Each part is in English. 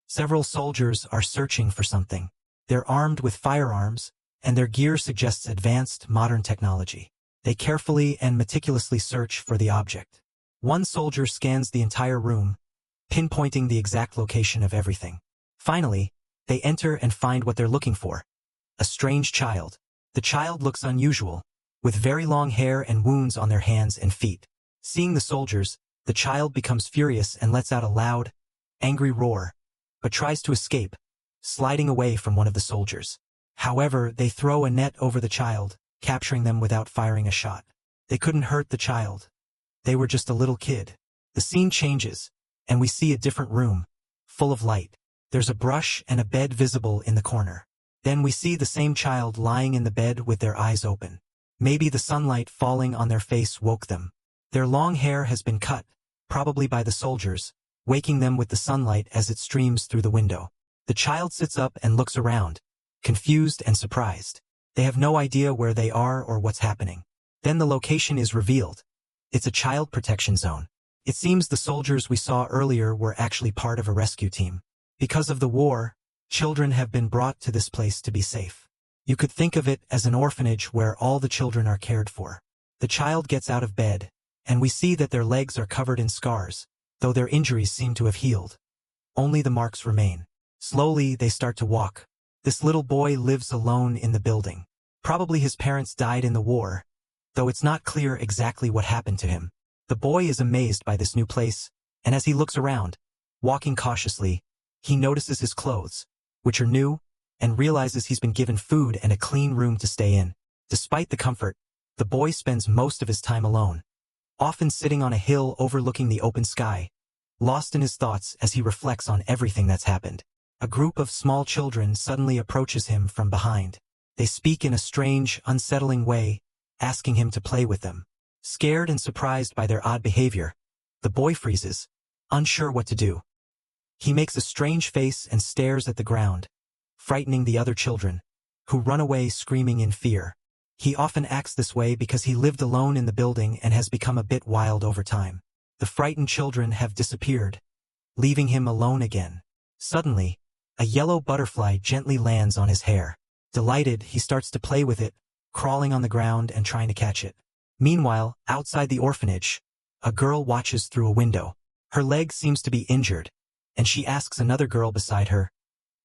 Several soldiers are searching for something. They're armed with firearms, and their gear suggests advanced modern technology. They carefully and meticulously search for the object. One soldier scans the entire room, pinpointing the exact location of everything. Finally, they enter and find what they're looking for. A strange child. The child looks unusual, with very long hair and wounds on their hands and feet. Seeing the soldiers, the child becomes furious and lets out a loud, angry roar, but tries to escape, sliding away from one of the soldiers. However, they throw a net over the child, capturing them without firing a shot. They couldn't hurt the child. They were just a little kid. The scene changes, and we see a different room, full of light. There's a brush and a bed visible in the corner. Then we see the same child lying in the bed with their eyes open. Maybe the sunlight falling on their face woke them. Their long hair has been cut, probably by the soldiers, waking them with the sunlight as it streams through the window. The child sits up and looks around, confused and surprised. They have no idea where they are or what's happening. Then the location is revealed. It's a child protection zone. It seems the soldiers we saw earlier were actually part of a rescue team. Because of the war, children have been brought to this place to be safe. You could think of it as an orphanage where all the children are cared for. The child gets out of bed, and we see that their legs are covered in scars, though their injuries seem to have healed. Only the marks remain. Slowly, they start to walk. This little boy lives alone in the building. Probably his parents died in the war, though it's not clear exactly what happened to him. The boy is amazed by this new place, and as he looks around, walking cautiously, he notices his clothes, which are new, and realizes he's been given food and a clean room to stay in. Despite the comfort, the boy spends most of his time alone, often sitting on a hill overlooking the open sky, lost in his thoughts as he reflects on everything that's happened. A group of small children suddenly approaches him from behind. They speak in a strange, unsettling way, asking him to play with them. Scared and surprised by their odd behavior, the boy freezes, unsure what to do. He makes a strange face and stares at the ground, frightening the other children, who run away screaming in fear. He often acts this way because he lived alone in the building and has become a bit wild over time. The frightened children have disappeared, leaving him alone again. Suddenly, a yellow butterfly gently lands on his hair. Delighted, he starts to play with it, crawling on the ground and trying to catch it. Meanwhile, outside the orphanage, a girl watches through a window. Her leg seems to be injured, and she asks another girl beside her,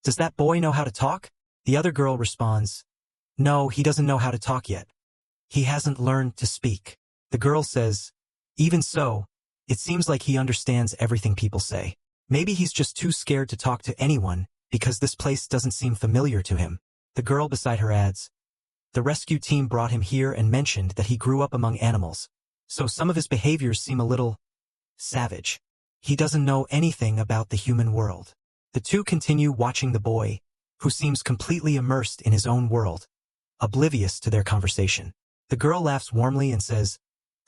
"Does that boy know how to talk?" The other girl responds, "No, he doesn't know how to talk yet. He hasn't learned to speak." The girl says, "Even so, it seems like he understands everything people say. Maybe he's just too scared to talk to anyone because this place doesn't seem familiar to him." The girl beside her adds, "The rescue team brought him here and mentioned that he grew up among animals, so some of his behaviors seem a little savage. He doesn't know anything about the human world." The two continue watching the boy, who seems completely immersed in his own world, oblivious to their conversation. The girl laughs warmly and says,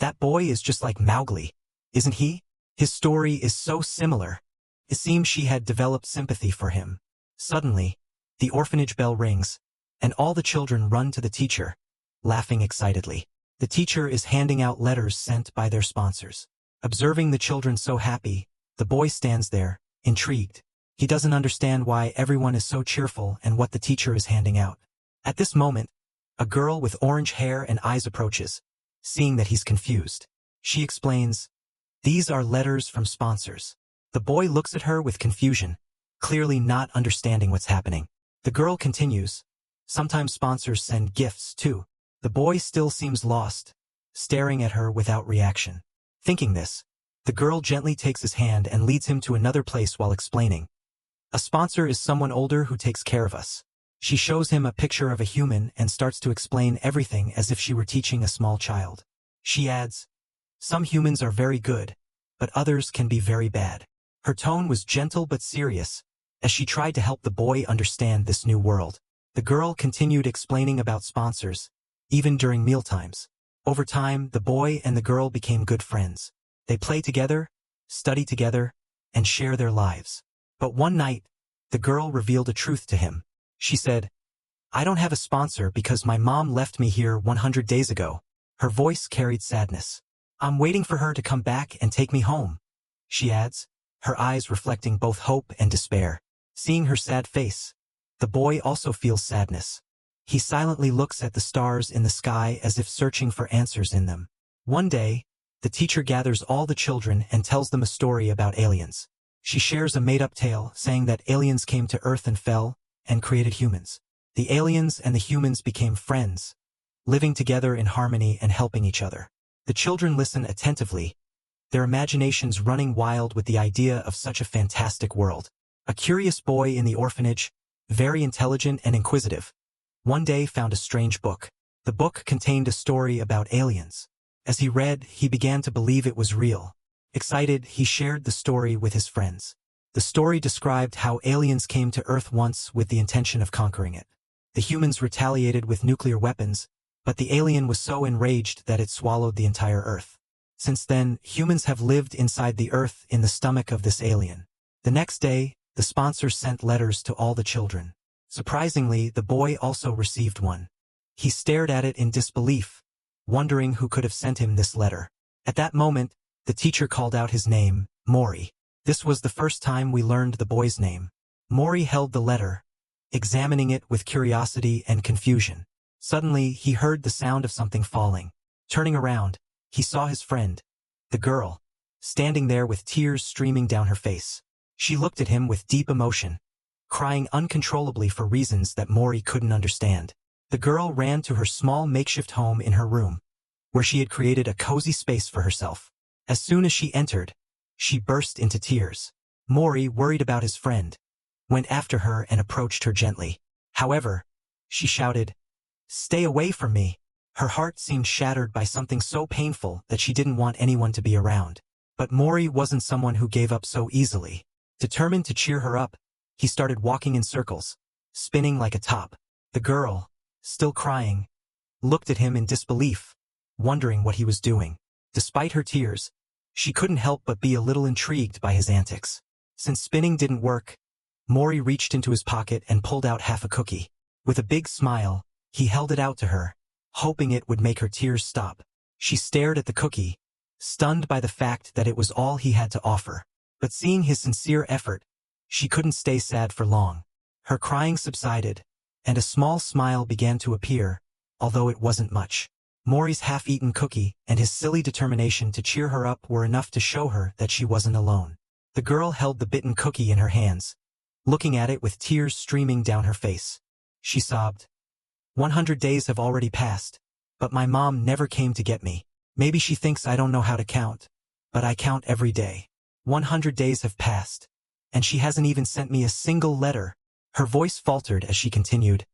"That boy is just like Mowgli, isn't he? His story is so similar." It seems she had developed sympathy for him. Suddenly, the orphanage bell rings, and all the children run to the teacher, laughing excitedly. The teacher is handing out letters sent by their sponsors. Observing the children so happy, the boy stands there, intrigued. He doesn't understand why everyone is so cheerful and what the teacher is handing out. At this moment, a girl with orange hair and eyes approaches, seeing that he's confused. She explains, "These are letters from sponsors." The boy looks at her with confusion, clearly not understanding what's happening. The girl continues, "Sometimes sponsors send gifts, too." The boy still seems lost, staring at her without reaction. Thinking this, the girl gently takes his hand and leads him to another place while explaining, "A sponsor is someone older who takes care of us." She shows him a picture of a human and starts to explain everything as if she were teaching a small child. She adds, "Some humans are very good, but others can be very bad." Her tone was gentle but serious, as she tried to help the boy understand this new world. The girl continued explaining about sponsors, even during mealtimes. Over time, the boy and the girl became good friends. They play together, study together, and share their lives. But one night, the girl revealed a truth to him. She said, "I don't have a sponsor because my mom left me here 100 days ago." Her voice carried sadness. "I'm waiting for her to come back and take me home," she adds, her eyes reflecting both hope and despair. Seeing her sad face, the boy also feels sadness. He silently looks at the stars in the sky as if searching for answers in them. One day, the teacher gathers all the children and tells them a story about aliens. She shares a made-up tale saying that aliens came to Earth and fell, and created humans. The aliens and the humans became friends, living together in harmony and helping each other. The children listen attentively, their imaginations running wild with the idea of such a fantastic world. A curious boy in the orphanage, very intelligent and inquisitive, one day found a strange book. The book contained a story about aliens. As he read, he began to believe it was real. Excited, he shared the story with his friends. The story described how aliens came to Earth once with the intention of conquering it. The humans retaliated with nuclear weapons, but the alien was so enraged that it swallowed the entire Earth. Since then, humans have lived inside the Earth in the stomach of this alien. The next day, the sponsors sent letters to all the children. Surprisingly, the boy also received one. He stared at it in disbelief, wondering who could have sent him this letter. At that moment, the teacher called out his name, Mori. This was the first time we learned the boy's name. Mori held the letter, examining it with curiosity and confusion. Suddenly, he heard the sound of something falling. Turning around, he saw his friend, the girl, standing there with tears streaming down her face. She looked at him with deep emotion, crying uncontrollably for reasons that Mori couldn't understand. The girl ran to her small makeshift home in her room, where she had created a cozy space for herself. As soon as she entered, she burst into tears. Mori, worried about his friend, went after her and approached her gently. However, she shouted, "Stay away from me." Her heart seemed shattered by something so painful that she didn't want anyone to be around. But Mori wasn't someone who gave up so easily. Determined to cheer her up, he started walking in circles, spinning like a top. The girl, still crying, looked at him in disbelief, wondering what he was doing. Despite her tears, she couldn't help but be a little intrigued by his antics. Since spinning didn't work, Mori reached into his pocket and pulled out half a cookie. With a big smile, he held it out to her, hoping it would make her tears stop. She stared at the cookie, stunned by the fact that it was all he had to offer. But seeing his sincere effort, she couldn't stay sad for long. Her crying subsided, and a small smile began to appear, although it wasn't much. Mori's half-eaten cookie and his silly determination to cheer her up were enough to show her that she wasn't alone. The girl held the bitten cookie in her hands, looking at it with tears streaming down her face. She sobbed, 100 days have already passed, but my mom never came to get me. Maybe she thinks I don't know how to count, but I count every day. 100 days have passed, and she hasn't even sent me a single letter." Her voice faltered as she continued,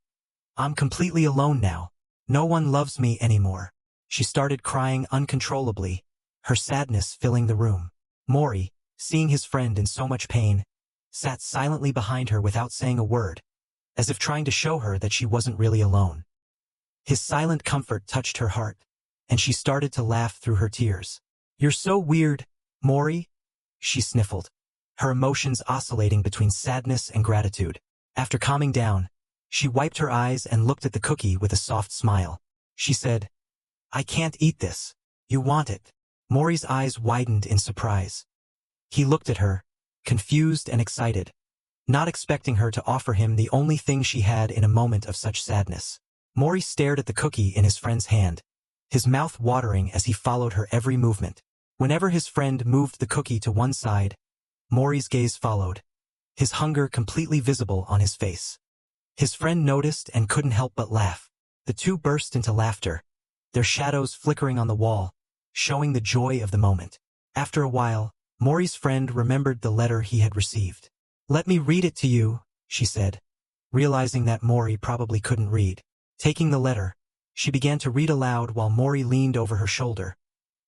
"I'm completely alone now. No one loves me anymore." She started crying uncontrollably, her sadness filling the room. Mori, seeing his friend in so much pain, sat silently behind her without saying a word, as if trying to show her that she wasn't really alone. His silent comfort touched her heart, and she started to laugh through her tears. "You're so weird, Mori," she sniffled, her emotions oscillating between sadness and gratitude. After calming down, she wiped her eyes and looked at the cookie with a soft smile. She said, "I can't eat this. You want it?" Mori's eyes widened in surprise. He looked at her, confused and excited, not expecting her to offer him the only thing she had in a moment of such sadness. Mori stared at the cookie in his friend's hand, his mouth watering as he followed her every movement. Whenever his friend moved the cookie to one side, Mori's gaze followed, his hunger completely visible on his face. His friend noticed and couldn't help but laugh. The two burst into laughter, their shadows flickering on the wall, showing the joy of the moment. After a while, Mori's friend remembered the letter he had received. "Let me read it to you," she said, realizing that Mori probably couldn't read. Taking the letter, she began to read aloud while Mori leaned over her shoulder,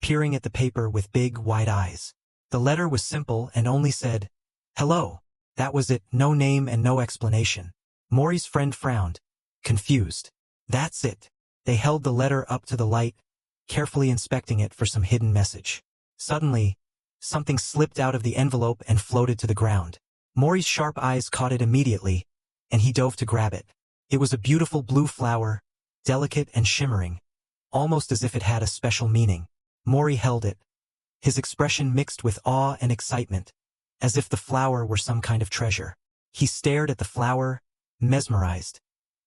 peering at the paper with big, wide eyes. The letter was simple and only said, "Hello." That was it, no name and no explanation. Mori's friend frowned, confused. "That's it." They held the letter up to the light, carefully inspecting it for some hidden message. Suddenly, something slipped out of the envelope and floated to the ground. Mori's sharp eyes caught it immediately, and he dove to grab it. It was a beautiful blue flower, delicate and shimmering, almost as if it had a special meaning. Mori held it, his expression mixed with awe and excitement, as if the flower were some kind of treasure. He stared at the flower, mesmerized,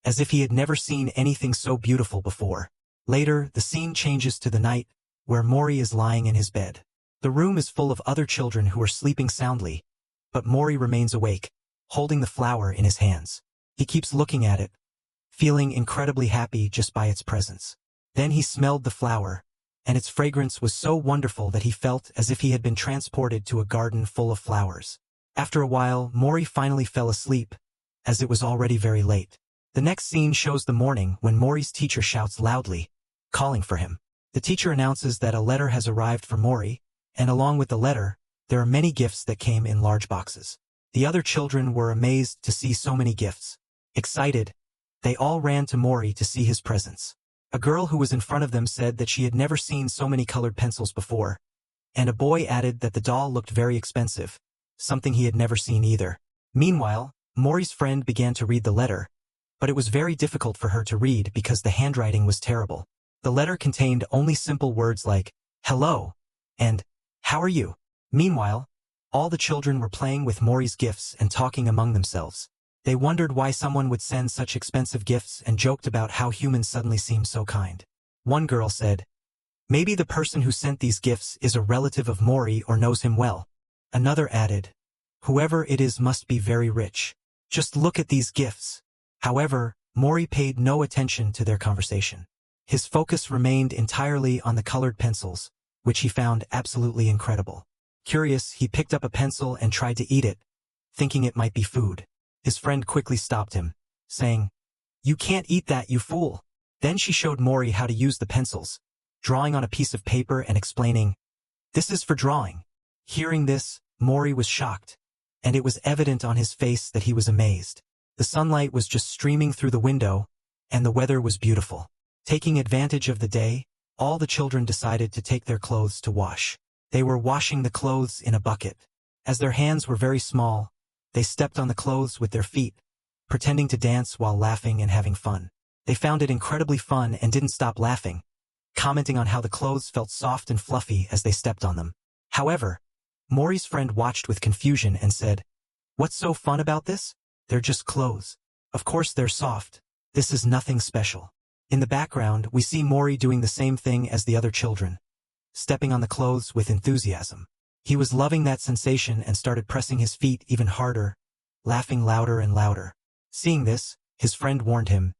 as if he had never seen anything so beautiful before. Later, the scene changes to the night, where Mori is lying in his bed. The room is full of other children who are sleeping soundly, but Mori remains awake, holding the flower in his hands. He keeps looking at it, feeling incredibly happy just by its presence. Then he smelled the flower, and its fragrance was so wonderful that he felt as if he had been transported to a garden full of flowers. After a while, Mori finally fell asleep, as it was already very late. The next scene shows the morning when Mori's teacher shouts loudly, calling for him. The teacher announces that a letter has arrived for Mori, and along with the letter, there are many gifts that came in large boxes. The other children were amazed to see so many gifts. Excited, they all ran to Mori to see his presents. A girl who was in front of them said that she had never seen so many colored pencils before, and a boy added that the doll looked very expensive, something he had never seen either. Meanwhile, Mori's friend began to read the letter, but it was very difficult for her to read because the handwriting was terrible. The letter contained only simple words like, "Hello," and "How are you?" Meanwhile, all the children were playing with Mori's gifts and talking among themselves. They wondered why someone would send such expensive gifts and joked about how humans suddenly seem so kind. One girl said, "Maybe the person who sent these gifts is a relative of Mori or knows him well." Another added, "Whoever it is must be very rich. Just look at these gifts." However, Mori paid no attention to their conversation. His focus remained entirely on the colored pencils, which he found absolutely incredible. Curious, he picked up a pencil and tried to eat it, thinking it might be food. His friend quickly stopped him, saying, "You can't eat that, you fool." Then she showed Mori how to use the pencils, drawing on a piece of paper and explaining, "This is for drawing." Hearing this, Mori was shocked, and it was evident on his face that he was amazed. The sunlight was just streaming through the window, and the weather was beautiful. Taking advantage of the day, all the children decided to take their clothes to wash. They were washing the clothes in a bucket. As their hands were very small, they stepped on the clothes with their feet, pretending to dance while laughing and having fun. They found it incredibly fun and didn't stop laughing, commenting on how the clothes felt soft and fluffy as they stepped on them. However, Mori's friend watched with confusion and said, "What's so fun about this? They're just clothes. Of course they're soft. This is nothing special." In the background, we see Mori doing the same thing as the other children, stepping on the clothes with enthusiasm. He was loving that sensation and started pressing his feet even harder, laughing louder and louder. Seeing this, his friend warned him,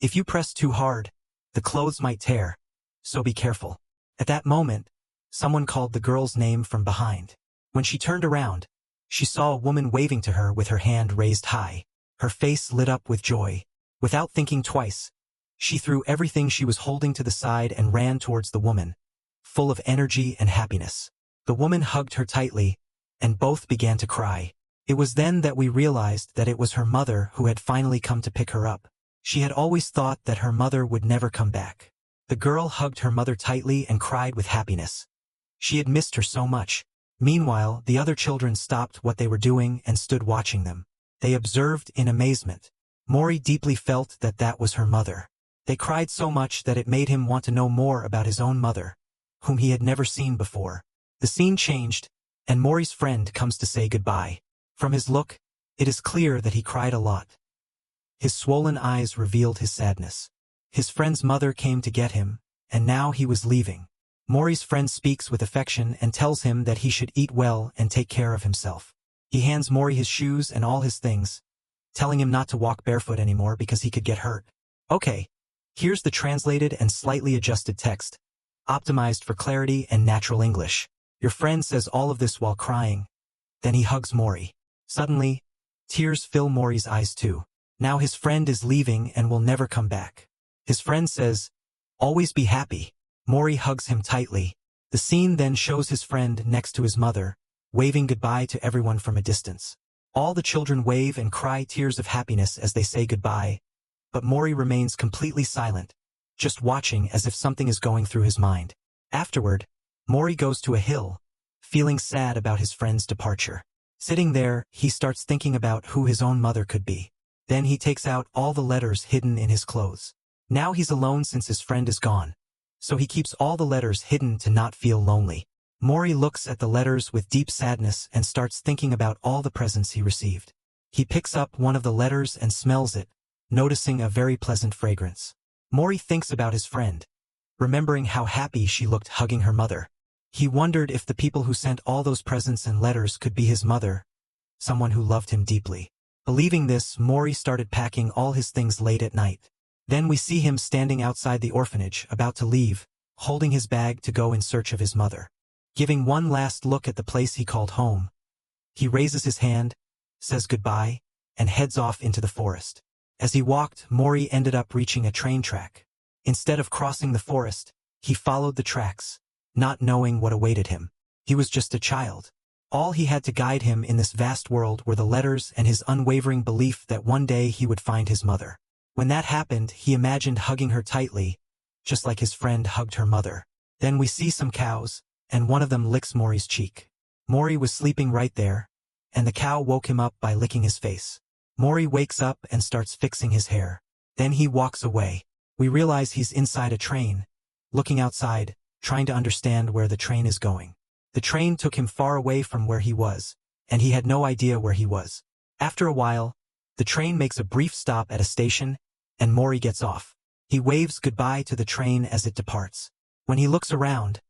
"If you press too hard, the clothes might tear, so be careful." At that moment, someone called the girl's name from behind. When she turned around, she saw a woman waving to her with her hand raised high. Her face lit up with joy. Without thinking twice, she threw everything she was holding to the side and ran towards the woman, full of energy and happiness. The woman hugged her tightly, and both began to cry. It was then that we realized that it was her mother who had finally come to pick her up. She had always thought that her mother would never come back. The girl hugged her mother tightly and cried with happiness. She had missed her so much. Meanwhile, the other children stopped what they were doing and stood watching them. They observed in amazement. Mori deeply felt that that was her mother. They cried so much that it made him want to know more about his own mother, whom he had never seen before. The scene changed, and Mori's friend comes to say goodbye. From his look, it is clear that he cried a lot. His swollen eyes revealed his sadness. His friend's mother came to get him, and now he was leaving. Mori's friend speaks with affection and tells him that he should eat well and take care of himself. He hands Mori his shoes and all his things, telling him not to walk barefoot anymore because he could get hurt. Okay, here's the translated and slightly adjusted text, optimized for clarity and natural English. Your friend says all of this while crying. Then he hugs Mori. Suddenly, tears fill Mori's eyes too. Now his friend is leaving and will never come back. His friend says, "Always be happy." Mori hugs him tightly. The scene then shows his friend next to his mother, waving goodbye to everyone from a distance. All the children wave and cry tears of happiness as they say goodbye, but Mori remains completely silent, just watching as if something is going through his mind. Afterward, Mori goes to a hill, feeling sad about his friend's departure. Sitting there, he starts thinking about who his own mother could be. Then he takes out all the letters hidden in his clothes. Now he's alone since his friend is gone, so he keeps all the letters hidden to not feel lonely. Mori looks at the letters with deep sadness and starts thinking about all the presents he received. He picks up one of the letters and smells it, noticing a very pleasant fragrance. Mori thinks about his friend, remembering how happy she looked hugging her mother. He wondered if the people who sent all those presents and letters could be his mother, someone who loved him deeply. Believing this, Mori started packing all his things late at night. Then we see him standing outside the orphanage, about to leave, holding his bag to go in search of his mother. Giving one last look at the place he called home, he raises his hand, says goodbye, and heads off into the forest. As he walked, Mori ended up reaching a train track. Instead of crossing the forest, he followed the tracks, not knowing what awaited him. He was just a child. All he had to guide him in this vast world were the letters and his unwavering belief that one day he would find his mother. When that happened, he imagined hugging her tightly, just like his friend hugged her mother. Then we see some cows, and one of them licks Mori's cheek. Mori was sleeping right there, and the cow woke him up by licking his face. Mori wakes up and starts fixing his hair. Then he walks away. We realize he's inside a train, looking outside, trying to understand where the train is going. The train took him far away from where he was, and he had no idea where he was. After a while, the train makes a brief stop at a station, and Mori gets off. He waves goodbye to the train as it departs. When he looks around,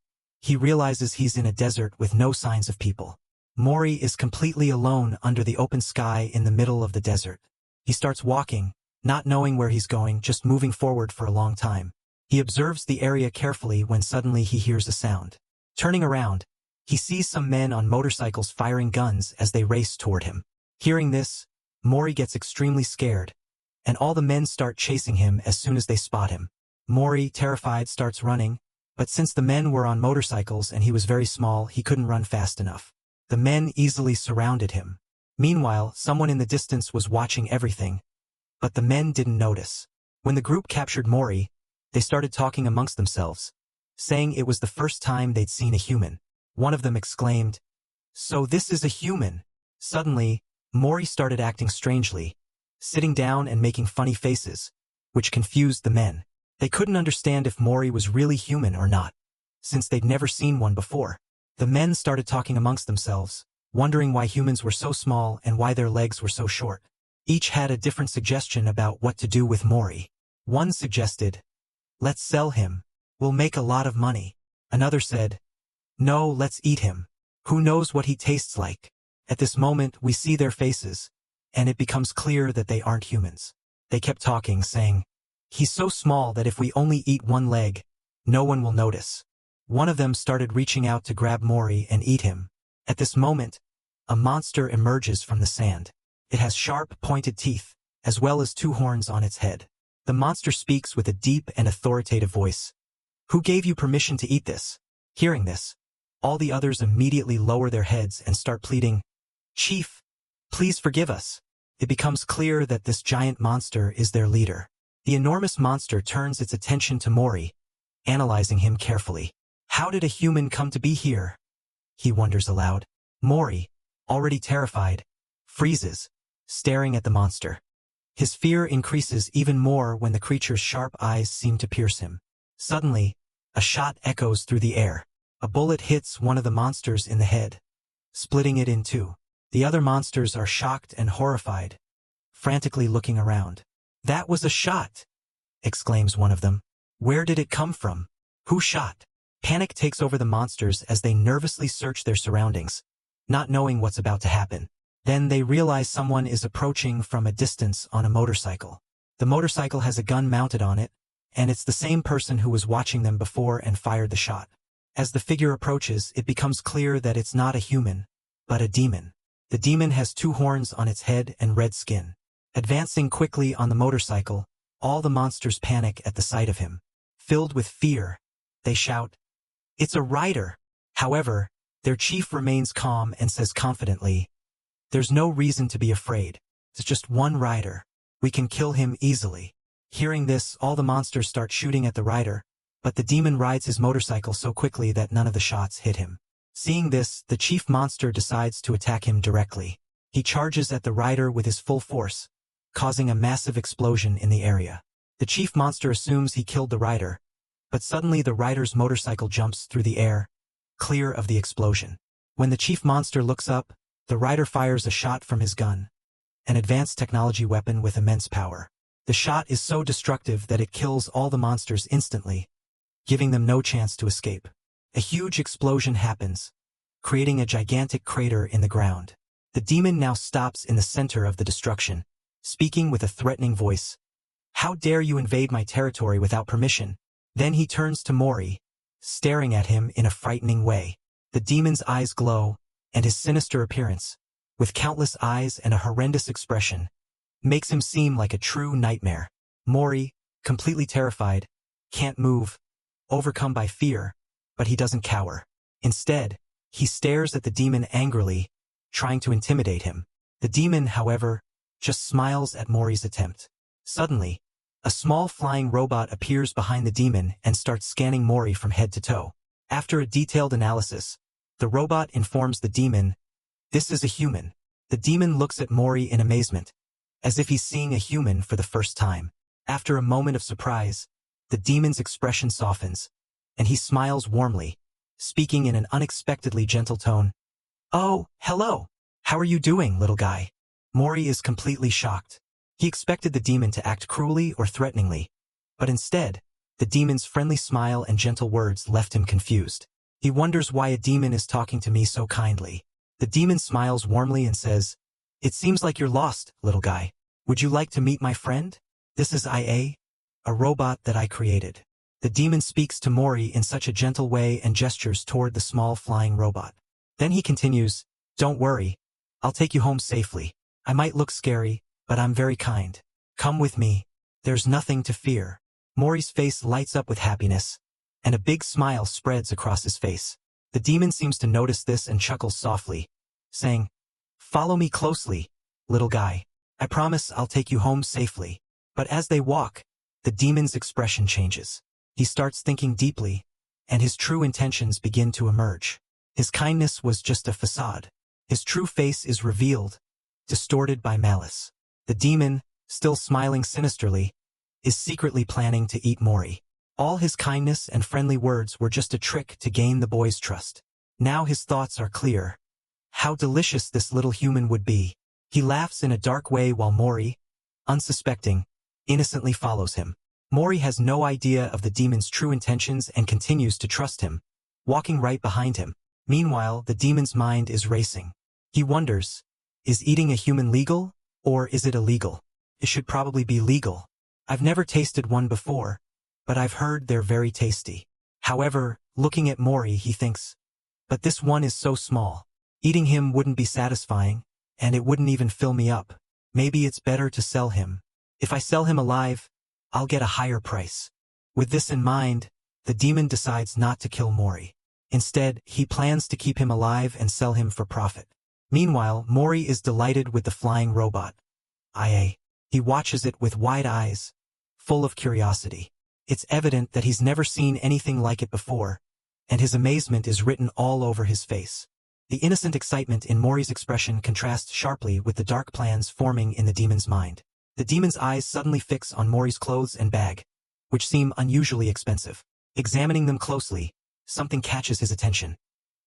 he realizes he's in a desert with no signs of people. Mori is completely alone under the open sky in the middle of the desert. He starts walking, not knowing where he's going, just moving forward for a long time. He observes the area carefully when suddenly he hears a sound. Turning around, he sees some men on motorcycles firing guns as they race toward him. Hearing this, Mori gets extremely scared, and all the men start chasing him as soon as they spot him. Mori, terrified, starts running, but since the men were on motorcycles and he was very small, he couldn't run fast enough. The men easily surrounded him. Meanwhile, someone in the distance was watching everything, but the men didn't notice. When the group captured Mori, they started talking amongst themselves, saying it was the first time they'd seen a human. One of them exclaimed, "So this is a human." Suddenly, Mori started acting strangely, sitting down and making funny faces, which confused the men. They couldn't understand if Mori was really human or not, since they'd never seen one before. The men started talking amongst themselves, wondering why humans were so small and why their legs were so short. Each had a different suggestion about what to do with Mori. One suggested, "Let's sell him. We'll make a lot of money." Another said, "No, let's eat him. Who knows what he tastes like?" At this moment, we see their faces, and it becomes clear that they aren't humans. They kept talking, saying, "He's so small that if we only eat one leg, no one will notice." One of them started reaching out to grab Mori and eat him. At this moment, a monster emerges from the sand. It has sharp, pointed teeth, as well as 2 horns on its head. The monster speaks with a deep and authoritative voice. "Who gave you permission to eat this?" Hearing this, all the others immediately lower their heads and start pleading, "Chief, please forgive us." It becomes clear that this giant monster is their leader. The enormous monster turns its attention to Mori, analyzing him carefully. "How did a human come to be here?" he wonders aloud. Mori, already terrified, freezes, staring at the monster. His fear increases even more when the creature's sharp eyes seem to pierce him. Suddenly, a shot echoes through the air. A bullet hits one of the monsters in the head, splitting it in 2. The other monsters are shocked and horrified, frantically looking around. "That was a shot!" exclaims one of them. "Where did it come from? Who shot?" Panic takes over the monsters as they nervously search their surroundings, not knowing what's about to happen. Then they realize someone is approaching from a distance on a motorcycle. The motorcycle has a gun mounted on it, and it's the same person who was watching them before and fired the shot. As the figure approaches, it becomes clear that it's not a human, but a demon. The demon has 2 horns on its head and red skin. Advancing quickly on the motorcycle, all the monsters panic at the sight of him. Filled with fear, they shout, "It's a rider!" However, their chief remains calm and says confidently, "There's no reason to be afraid. It's just one rider. We can kill him easily." Hearing this, all the monsters start shooting at the rider, but the demon rides his motorcycle so quickly that none of the shots hit him. Seeing this, the chief monster decides to attack him directly. He charges at the rider with his full force, causing a massive explosion in the area. The chief monster assumes he killed the rider, but suddenly the rider's motorcycle jumps through the air, clear of the explosion. When the chief monster looks up, the rider fires a shot from his gun, an advanced technology weapon with immense power. The shot is so destructive that it kills all the monsters instantly, giving them no chance to escape. A huge explosion happens, creating a gigantic crater in the ground. The demon now stops in the center of the destruction, speaking with a threatening voice. "How dare you invade my territory without permission?" Then he turns to Mori, staring at him in a frightening way. The demon's eyes glow, and his sinister appearance, with countless eyes and a horrendous expression, makes him seem like a true nightmare. Mori, completely terrified, can't move, overcome by fear, but he doesn't cower. Instead, he stares at the demon angrily, trying to intimidate him. The demon, however, just smiles at Mori's attempt. Suddenly, a small flying robot appears behind the demon and starts scanning Mori from head to toe. After a detailed analysis, the robot informs the demon, "This is a human." The demon looks at Mori in amazement, as if he's seeing a human for the first time. After a moment of surprise, the demon's expression softens, and he smiles warmly, speaking in an unexpectedly gentle tone. "Oh, hello! How are you doing, little guy?" Mori is completely shocked. He expected the demon to act cruelly or threateningly, but instead, the demon's friendly smile and gentle words left him confused. He wonders why a demon is talking to me so kindly. The demon smiles warmly and says, "It seems like you're lost, little guy. Would you like to meet my friend? This is IA, a robot that I created." The demon speaks to Mori in such a gentle way and gestures toward the small flying robot. Then he continues, "Don't worry, I'll take you home safely. I might look scary, but I'm very kind. Come with me. There's nothing to fear." Mori's face lights up with happiness, and a big smile spreads across his face. The demon seems to notice this and chuckles softly, saying, "Follow me closely, little guy. I promise I'll take you home safely." But as they walk, the demon's expression changes. He starts thinking deeply, and his true intentions begin to emerge. His kindness was just a facade. His true face is revealed, distorted by malice. The demon, still smiling sinisterly, is secretly planning to eat Mori. All his kindness and friendly words were just a trick to gain the boy's trust. Now his thoughts are clear. How delicious this little human would be. He laughs in a dark way while Mori, unsuspecting, innocently follows him. Mori has no idea of the demon's true intentions and continues to trust him, walking right behind him. Meanwhile, the demon's mind is racing. He wonders, is eating a human legal, or is it illegal? It should probably be legal. I've never tasted one before, but I've heard they're very tasty. However, looking at Mori, he thinks, but this one is so small. Eating him wouldn't be satisfying, and it wouldn't even fill me up. Maybe it's better to sell him. If I sell him alive, I'll get a higher price. With this in mind, the demon decides not to kill Mori. Instead, he plans to keep him alive and sell him for profit. Meanwhile, Mori is delighted with the flying robot, IA. He watches it with wide eyes, full of curiosity. It's evident that he's never seen anything like it before, and his amazement is written all over his face. The innocent excitement in Mori's expression contrasts sharply with the dark plans forming in the demon's mind. The demon's eyes suddenly fix on Mori's clothes and bag, which seem unusually expensive. Examining them closely, something catches his attention.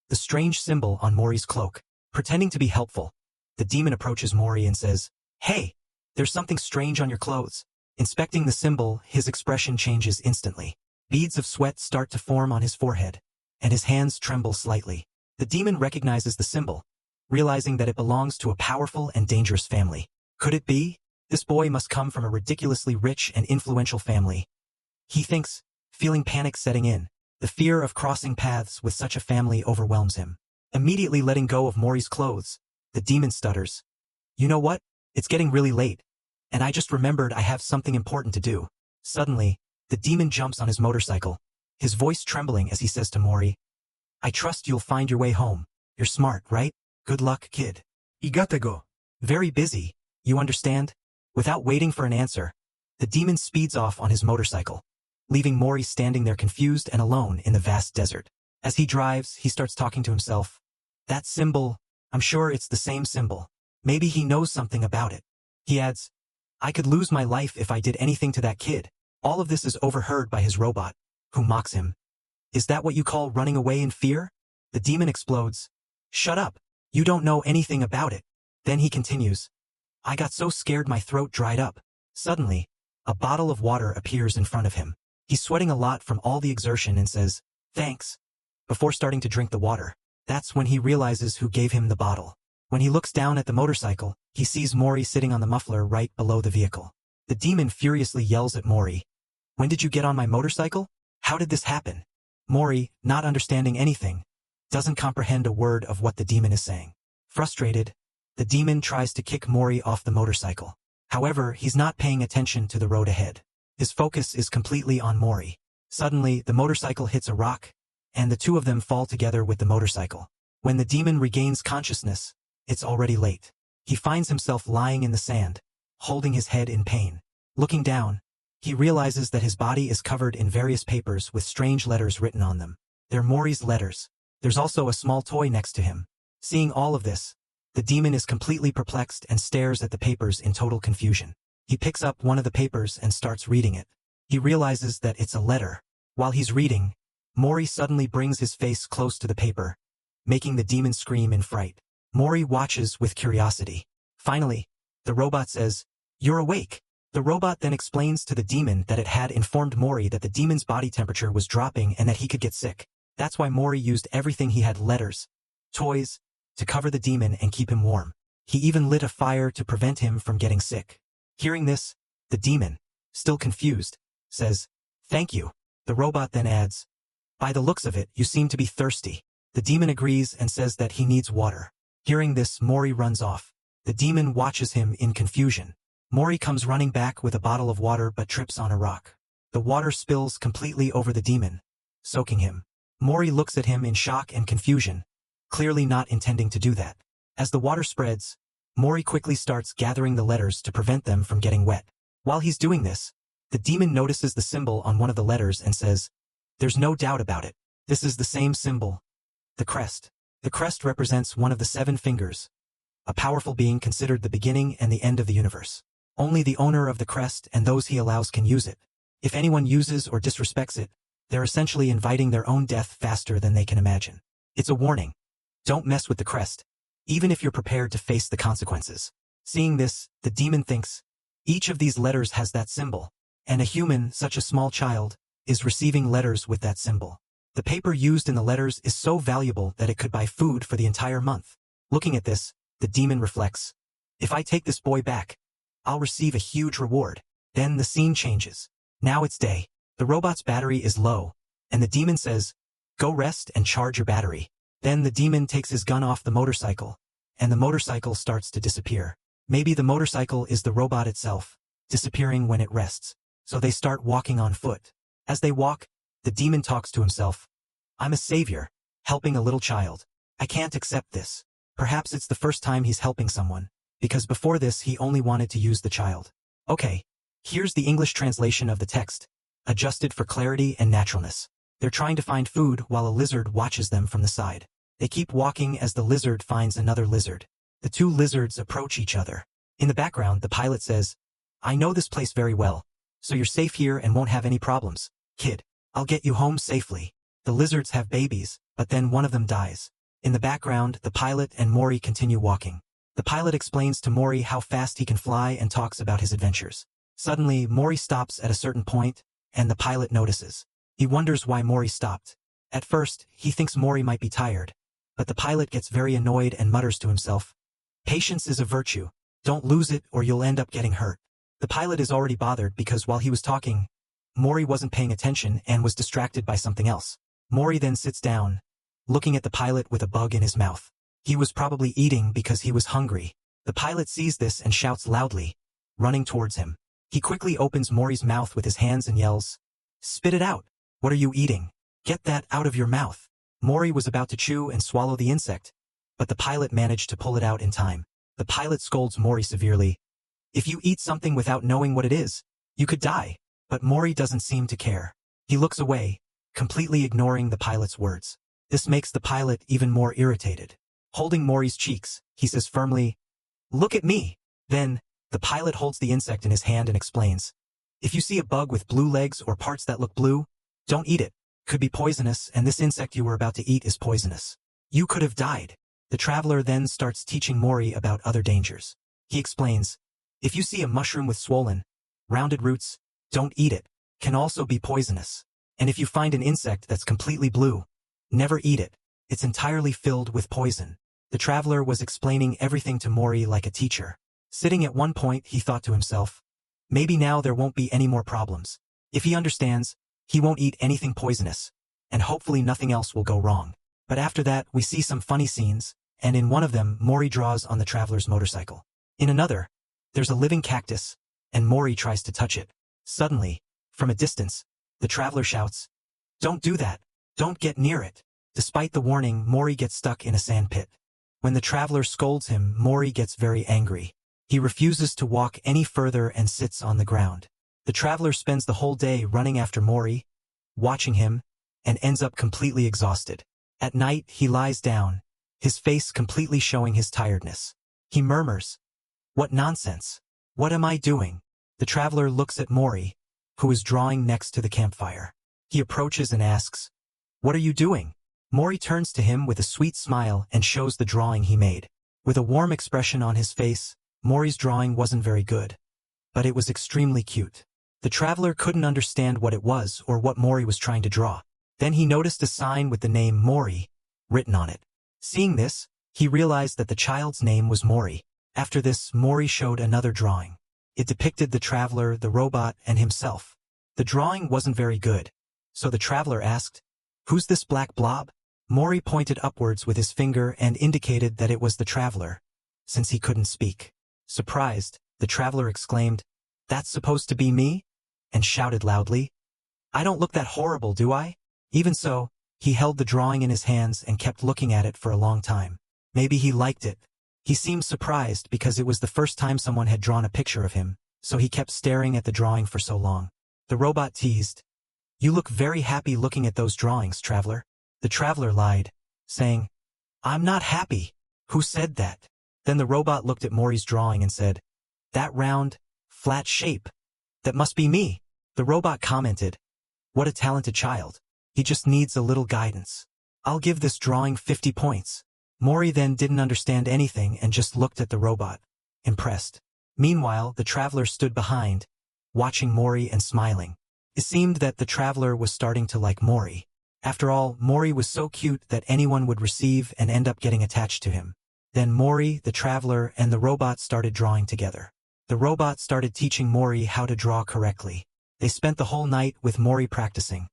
The strange symbol on Mori's cloak. Pretending to be helpful, the demon approaches Mori and says, "Hey, there's something strange on your clothes." Inspecting the symbol, his expression changes instantly. Beads of sweat start to form on his forehead, and his hands tremble slightly. The demon recognizes the symbol, realizing that it belongs to a powerful and dangerous family. Could it be? This boy must come from a ridiculously rich and influential family. He thinks, feeling panic setting in. The fear of crossing paths with such a family overwhelms him. Immediately letting go of Mori's clothes, the demon stutters. "You know what? It's getting really late, and I just remembered I have something important to do." Suddenly, the demon jumps on his motorcycle, his voice trembling as he says to Mori, "I trust you'll find your way home. You're smart, right? Good luck, kid." "I gotta go." "Very busy, you understand?" Without waiting for an answer, the demon speeds off on his motorcycle, leaving Mori standing there confused and alone in the vast desert. As he drives, he starts talking to himself. "That symbol, I'm sure it's the same symbol. Maybe he knows something about it." He adds, "I could lose my life if I did anything to that kid." All of this is overheard by his robot, who mocks him. "Is that what you call running away in fear?" The demon explodes. "Shut up. You don't know anything about it." Then he continues, I got so scared my throat dried up. Suddenly, a bottle of water appears in front of him. He's sweating a lot from all the exertion and says, "Thanks," before starting to drink the water. That's when he realizes who gave him the bottle. When he looks down at the motorcycle, he sees Mori sitting on the muffler right below the vehicle. The demon furiously yells at Mori, "When did you get on my motorcycle? How did this happen?" Mori, not understanding anything, doesn't comprehend a word of what the demon is saying. Frustrated, the demon tries to kick Mori off the motorcycle. However, he's not paying attention to the road ahead. His focus is completely on Mori. Suddenly, the motorcycle hits a rock, and the two of them fall together with the motorcycle. When the demon regains consciousness, it's already late. He finds himself lying in the sand, holding his head in pain. Looking down, he realizes that his body is covered in various papers with strange letters written on them. They're Mori's letters. There's also a small toy next to him. Seeing all of this, the demon is completely perplexed and stares at the papers in total confusion. He picks up one of the papers and starts reading it. He realizes that it's a letter. While he's reading, Mori suddenly brings his face close to the paper, making the demon scream in fright. Mori watches with curiosity. Finally, the robot says, "You're awake." The robot then explains to the demon that it had informed Mori that the demon's body temperature was dropping and that he could get sick. That's why Mori used everything he had, letters, toys, to cover the demon and keep him warm. He even lit a fire to prevent him from getting sick. Hearing this, the demon, still confused, says, "Thank you." The robot then adds, "By the looks of it, you seem to be thirsty." The demon agrees and says that he needs water. Hearing this, Mori runs off. The demon watches him in confusion. Mori comes running back with a bottle of water but trips on a rock. The water spills completely over the demon, soaking him. Mori looks at him in shock and confusion, clearly not intending to do that. As the water spreads, Mori quickly starts gathering the letters to prevent them from getting wet. While he's doing this, the demon notices the symbol on one of the letters and says, "There's no doubt about it. This is the same symbol. The crest." The crest represents one of the 7 fingers, a powerful being considered the beginning and the end of the universe. Only the owner of the crest and those he allows can use it. If anyone uses or disrespects it, they're essentially inviting their own death faster than they can imagine. It's a warning. Don't mess with the crest, even if you're prepared to face the consequences. Seeing this, the demon thinks, each of these letters has that symbol, and a human, such a small child, is receiving letters with that symbol. The paper used in the letters is so valuable that it could buy food for the entire month. Looking at this, the demon reflects, if I take this boy back, I'll receive a huge reward. Then the scene changes. Now it's day. The robot's battery is low, and the demon says, "Go rest and charge your battery." Then the demon takes his gun off the motorcycle, and the motorcycle starts to disappear. Maybe the motorcycle is the robot itself, disappearing when it rests. So they start walking on foot. As they walk, the demon talks to himself. I'm a savior, helping a little child. I can't accept this. Perhaps it's the first time he's helping someone, because before this he only wanted to use the child. Okay, here's the English translation of the text, adjusted for clarity and naturalness. They're trying to find food while a lizard watches them from the side. They keep walking as the lizard finds another lizard. The two lizards approach each other. In the background, the pilot says, I know this place very well, so you're safe here and won't have any problems. Kid, I'll get you home safely. The lizards have babies, but then one of them dies. In the background, the pilot and Mori continue walking. The pilot explains to Mori how fast he can fly and talks about his adventures. Suddenly, Mori stops at a certain point, and the pilot notices. He wonders why Mori stopped. At first, he thinks Mori might be tired, but the pilot gets very annoyed and mutters to himself, patience is a virtue. Don't lose it or you'll end up getting hurt. The pilot is already bothered because while he was talking, Mori wasn't paying attention and was distracted by something else. Mori then sits down, looking at the pilot with a bug in his mouth. He was probably eating because he was hungry. The pilot sees this and shouts loudly, running towards him. He quickly opens Mori's mouth with his hands and yells, Spit it out! What are you eating? Get that out of your mouth! Mori was about to chew and swallow the insect, but the pilot managed to pull it out in time. The pilot scolds Mori severely. If you eat something without knowing what it is, you could die. But Mori doesn't seem to care. He looks away, completely ignoring the pilot's words. This makes the pilot even more irritated. Holding Mori's cheeks, he says firmly, Look at me! Then, the pilot holds the insect in his hand and explains, If you see a bug with blue legs or parts that look blue, don't eat it. Could be poisonous, and this insect you were about to eat is poisonous. You could have died. The traveler then starts teaching Mori about other dangers. He explains, if you see a mushroom with swollen, rounded roots, don't eat it, can also be poisonous. And if you find an insect that's completely blue, never eat it, it's entirely filled with poison. The traveler was explaining everything to Mori like a teacher. Sitting at one point, he thought to himself, maybe now there won't be any more problems. If he understands, he won't eat anything poisonous, and hopefully nothing else will go wrong. But after that, we see some funny scenes, and in one of them, Mori draws on the traveler's motorcycle. In another, there's a living cactus, and Mori tries to touch it. Suddenly, from a distance, the traveler shouts, don't do that, don't get near it. Despite the warning, Mori gets stuck in a sand pit. When the traveler scolds him, Mori gets very angry. He refuses to walk any further and sits on the ground. The traveler spends the whole day running after Mori, watching him, and ends up completely exhausted. At night, he lies down, his face completely showing his tiredness. He murmurs, what nonsense? What am I doing? The traveler looks at Mori, who is drawing next to the campfire. He approaches and asks, what are you doing? Mori turns to him with a sweet smile and shows the drawing he made. With a warm expression on his face, Mori's drawing wasn't very good, but it was extremely cute. The traveler couldn't understand what it was or what Mori was trying to draw. Then he noticed a sign with the name Mori written on it. Seeing this, he realized that the child's name was Mori. After this, Mori showed another drawing. It depicted the traveler, the robot, and himself. The drawing wasn't very good, so the traveler asked, who's this black blob? Mori pointed upwards with his finger and indicated that it was the traveler, since he couldn't speak. Surprised, the traveler exclaimed, that's supposed to be me? And shouted loudly, I don't look that horrible, do I? Even so, he held the drawing in his hands and kept looking at it for a long time. Maybe he liked it. He seemed surprised because it was the first time someone had drawn a picture of him, so he kept staring at the drawing for so long. The robot teased, you look very happy looking at those drawings, traveler. The traveler lied, saying, I'm not happy. Who said that? Then the robot looked at Mori's drawing and said, that round, flat shape. That must be me. The robot commented, what a talented child. He just needs a little guidance. I'll give this drawing 50 points. Mori then didn't understand anything and just looked at the robot, impressed. Meanwhile, the traveler stood behind, watching Mori and smiling. It seemed that the traveler was starting to like Mori. After all, Mori was so cute that anyone would receive and end up getting attached to him. Then Mori, the traveler, and the robot started drawing together. The robot started teaching Mori how to draw correctly. They spent the whole night with Mori practicing,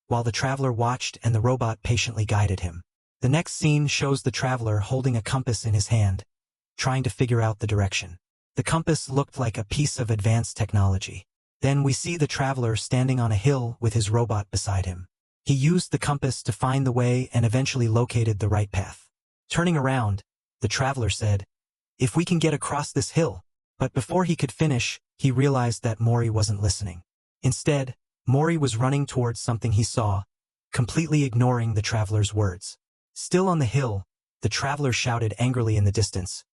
while the traveler watched and the robot patiently guided him. The next scene shows the traveler holding a compass in his hand, trying to figure out the direction. The compass looked like a piece of advanced technology. Then we see the traveler standing on a hill with his robot beside him. He used the compass to find the way and eventually located the right path. Turning around, the traveler said, if we can get across this hill. But before he could finish, he realized that Mori wasn't listening. Instead, Mori was running towards something he saw, completely ignoring the traveler's words. Still on the hill, the traveler shouted angrily in the distance,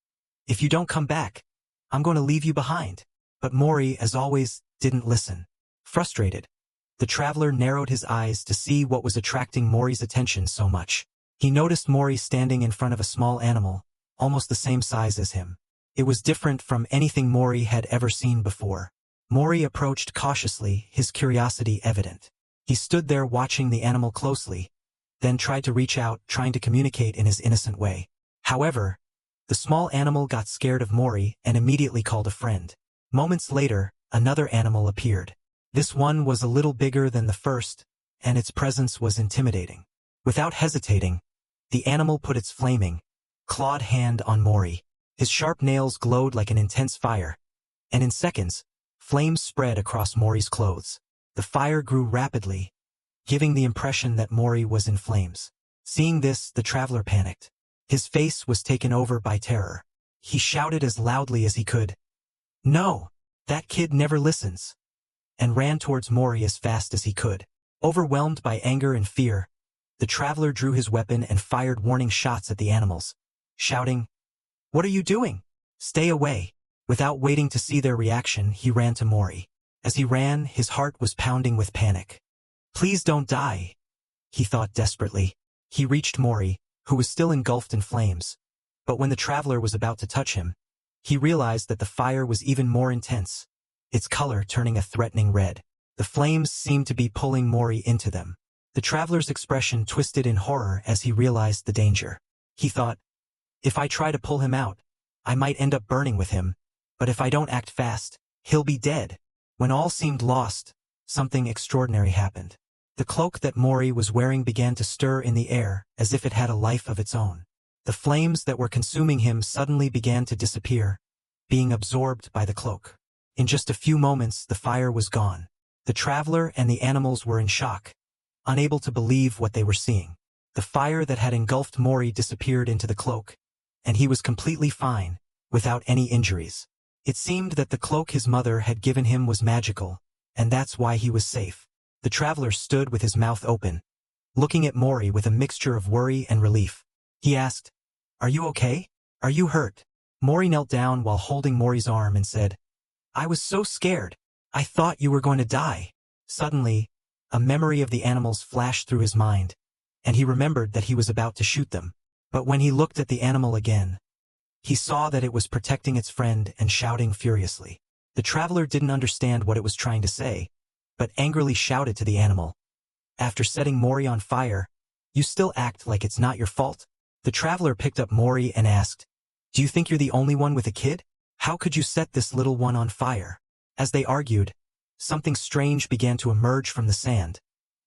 if you don't come back, I'm going to leave you behind. But Mori, as always, didn't listen. Frustrated, the traveler narrowed his eyes to see what was attracting Mori's attention so much. He noticed Mori standing in front of a small animal, almost the same size as him. It was different from anything Mori had ever seen before. Mori approached cautiously, his curiosity evident. He stood there watching the animal closely, then tried to reach out, trying to communicate in his innocent way. However, the small animal got scared of Mori and immediately called a friend. Moments later, another animal appeared. This one was a little bigger than the first, and its presence was intimidating. Without hesitating, the animal put its flaming, clawed hand on Mori. His sharp nails glowed like an intense fire, and in seconds, flames spread across Mori's clothes. The fire grew rapidly, giving the impression that Mori was in flames. Seeing this, the traveler panicked. His face was taken over by terror. He shouted as loudly as he could, no, that kid never listens, and ran towards Mori as fast as he could. Overwhelmed by anger and fear, the traveler drew his weapon and fired warning shots at the animals, shouting, what are you doing? Stay away. Without waiting to see their reaction, he ran to Mori. As he ran, his heart was pounding with panic. Please don't die, he thought desperately. He reached Mori, who was still engulfed in flames. But when the traveler was about to touch him, he realized that the fire was even more intense, its color turning a threatening red. The flames seemed to be pulling Mori into them. The traveler's expression twisted in horror as he realized the danger. He thought, if I try to pull him out, I might end up burning with him, but if I don't act fast, he'll be dead. When all seemed lost, something extraordinary happened. The cloak that Mori was wearing began to stir in the air as if it had a life of its own. The flames that were consuming him suddenly began to disappear, being absorbed by the cloak. In just a few moments, the fire was gone. The traveler and the animals were in shock, unable to believe what they were seeing. The fire that had engulfed Mori disappeared into the cloak, and he was completely fine, without any injuries. It seemed that the cloak his mother had given him was magical, and that's why he was safe. The traveler stood with his mouth open, looking at Mori with a mixture of worry and relief. He asked, "Are you okay? Are you hurt?" Mori knelt down while holding Mori's arm and said, "I was so scared. I thought you were going to die." Suddenly, a memory of the animals flashed through his mind, and he remembered that he was about to shoot them. But when he looked at the animal again, he saw that it was protecting its friend and shouting furiously. The traveler didn't understand what it was trying to say, but angrily shouted to the animal, "After setting Mori on fire, you still act like it's not your fault?" The traveler picked up Mori and asked, "Do you think you're the only one with a kid? How could you set this little one on fire?" As they argued, something strange began to emerge from the sand,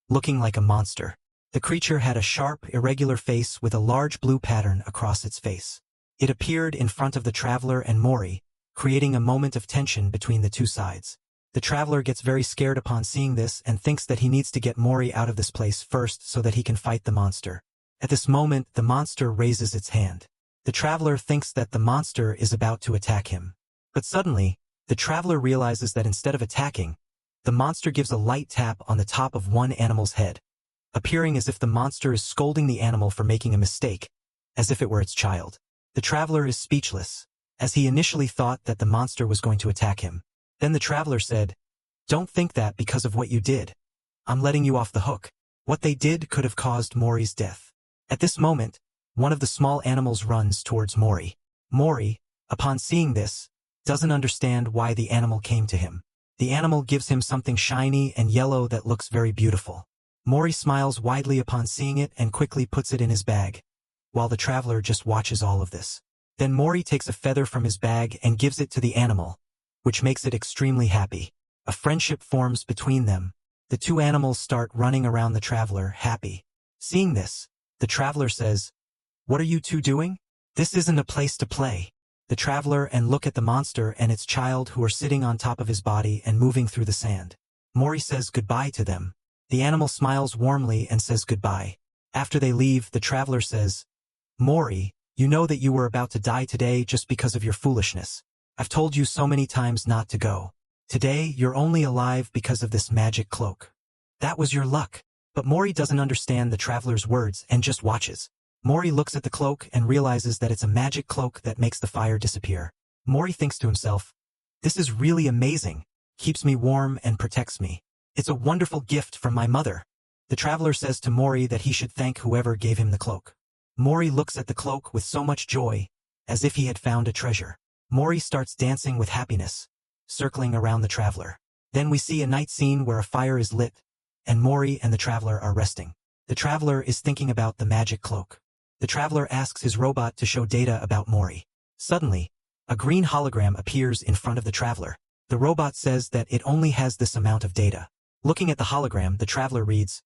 looking like a monster. The creature had a sharp, irregular face with a large blue pattern across its face. It appeared in front of the traveler and Mori, creating a moment of tension between the two sides. The traveler gets very scared upon seeing this and thinks that he needs to get Mori out of this place first so that he can fight the monster. At this moment, the monster raises its hand. The traveler thinks that the monster is about to attack him. But suddenly, the traveler realizes that instead of attacking, the monster gives a light tap on the top of one animal's head, appearing as if the monster is scolding the animal for making a mistake, as if it were its child. The traveler is speechless, as he initially thought that the monster was going to attack him. Then the traveler said, "Don't think that because of what you did. I'm letting you off the hook. What they did could have caused Mori's death." At this moment, one of the small animals runs towards Mori. Mori, upon seeing this, doesn't understand why the animal came to him. The animal gives him something shiny and yellow that looks very beautiful. Mori smiles widely upon seeing it and quickly puts it in his bag, while the traveler just watches all of this. Then Mori takes a feather from his bag and gives it to the animal, which makes it extremely happy. A friendship forms between them. The two animals start running around the traveler, happy. Seeing this, the traveler says, "What are you two doing? This isn't a place to play." The traveler and look at the monster and its child who are sitting on top of his body and moving through the sand. Mori says goodbye to them. The animal smiles warmly and says goodbye. After they leave, the traveler says, "Mori, you know that you were about to die today just because of your foolishness. I've told you so many times not to go. Today, you're only alive because of this magic cloak. That was your luck." But Mori doesn't understand the traveler's words and just watches. Mori looks at the cloak and realizes that it's a magic cloak that makes the fire disappear. Mori thinks to himself, "This is really amazing. Keeps me warm and protects me. It's a wonderful gift from my mother." The traveler says to Mori that he should thank whoever gave him the cloak. Mori looks at the cloak with so much joy, as if he had found a treasure. Mori starts dancing with happiness, circling around the traveler. Then we see a night scene where a fire is lit, and Mori and the traveler are resting. The traveler is thinking about the magic cloak. The traveler asks his robot to show data about Mori. Suddenly, a green hologram appears in front of the traveler. The robot says that it only has this amount of data. Looking at the hologram, the traveler reads,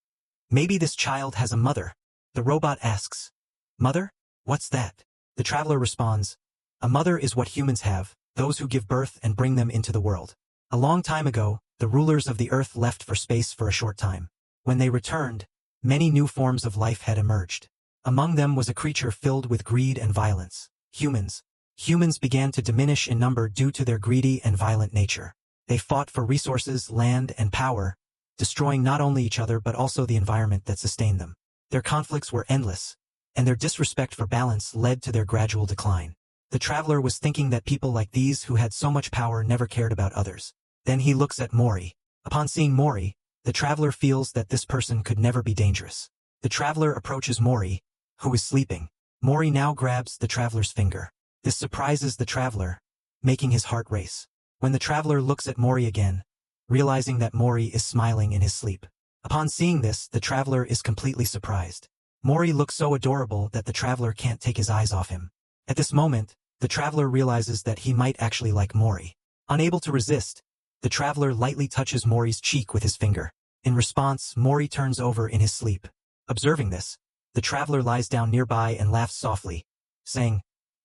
"Maybe this child has a mother." The robot asks, "Mother? What's that?" The traveler responds, "A mother is what humans have, those who give birth and bring them into the world. A long time ago, the rulers of the earth left for space for a short time. When they returned, many new forms of life had emerged. Among them was a creature filled with greed and violence. Humans. Humans began to diminish in number due to their greedy and violent nature. They fought for resources, land, and power, destroying not only each other but also the environment that sustained them. Their conflicts were endless, and their disrespect for balance led to their gradual decline. The traveler was thinking that people like these who had so much power never cared about others. Then he looks at Mori. Upon seeing Mori, the traveler feels that this person could never be dangerous. The traveler approaches Mori, who is sleeping. Mori now grabs the traveler's finger. This surprises the traveler, making his heart race. When the traveler looks at Mori again, realizing that Mori is smiling in his sleep. Upon seeing this, the traveler is completely surprised. Mori looks so adorable that the traveler can't take his eyes off him. At this moment, the traveler realizes that he might actually like Mori. Unable to resist, the traveler lightly touches Mori's cheek with his finger. In response, Mori turns over in his sleep. Observing this, the traveler lies down nearby and laughs softly, saying,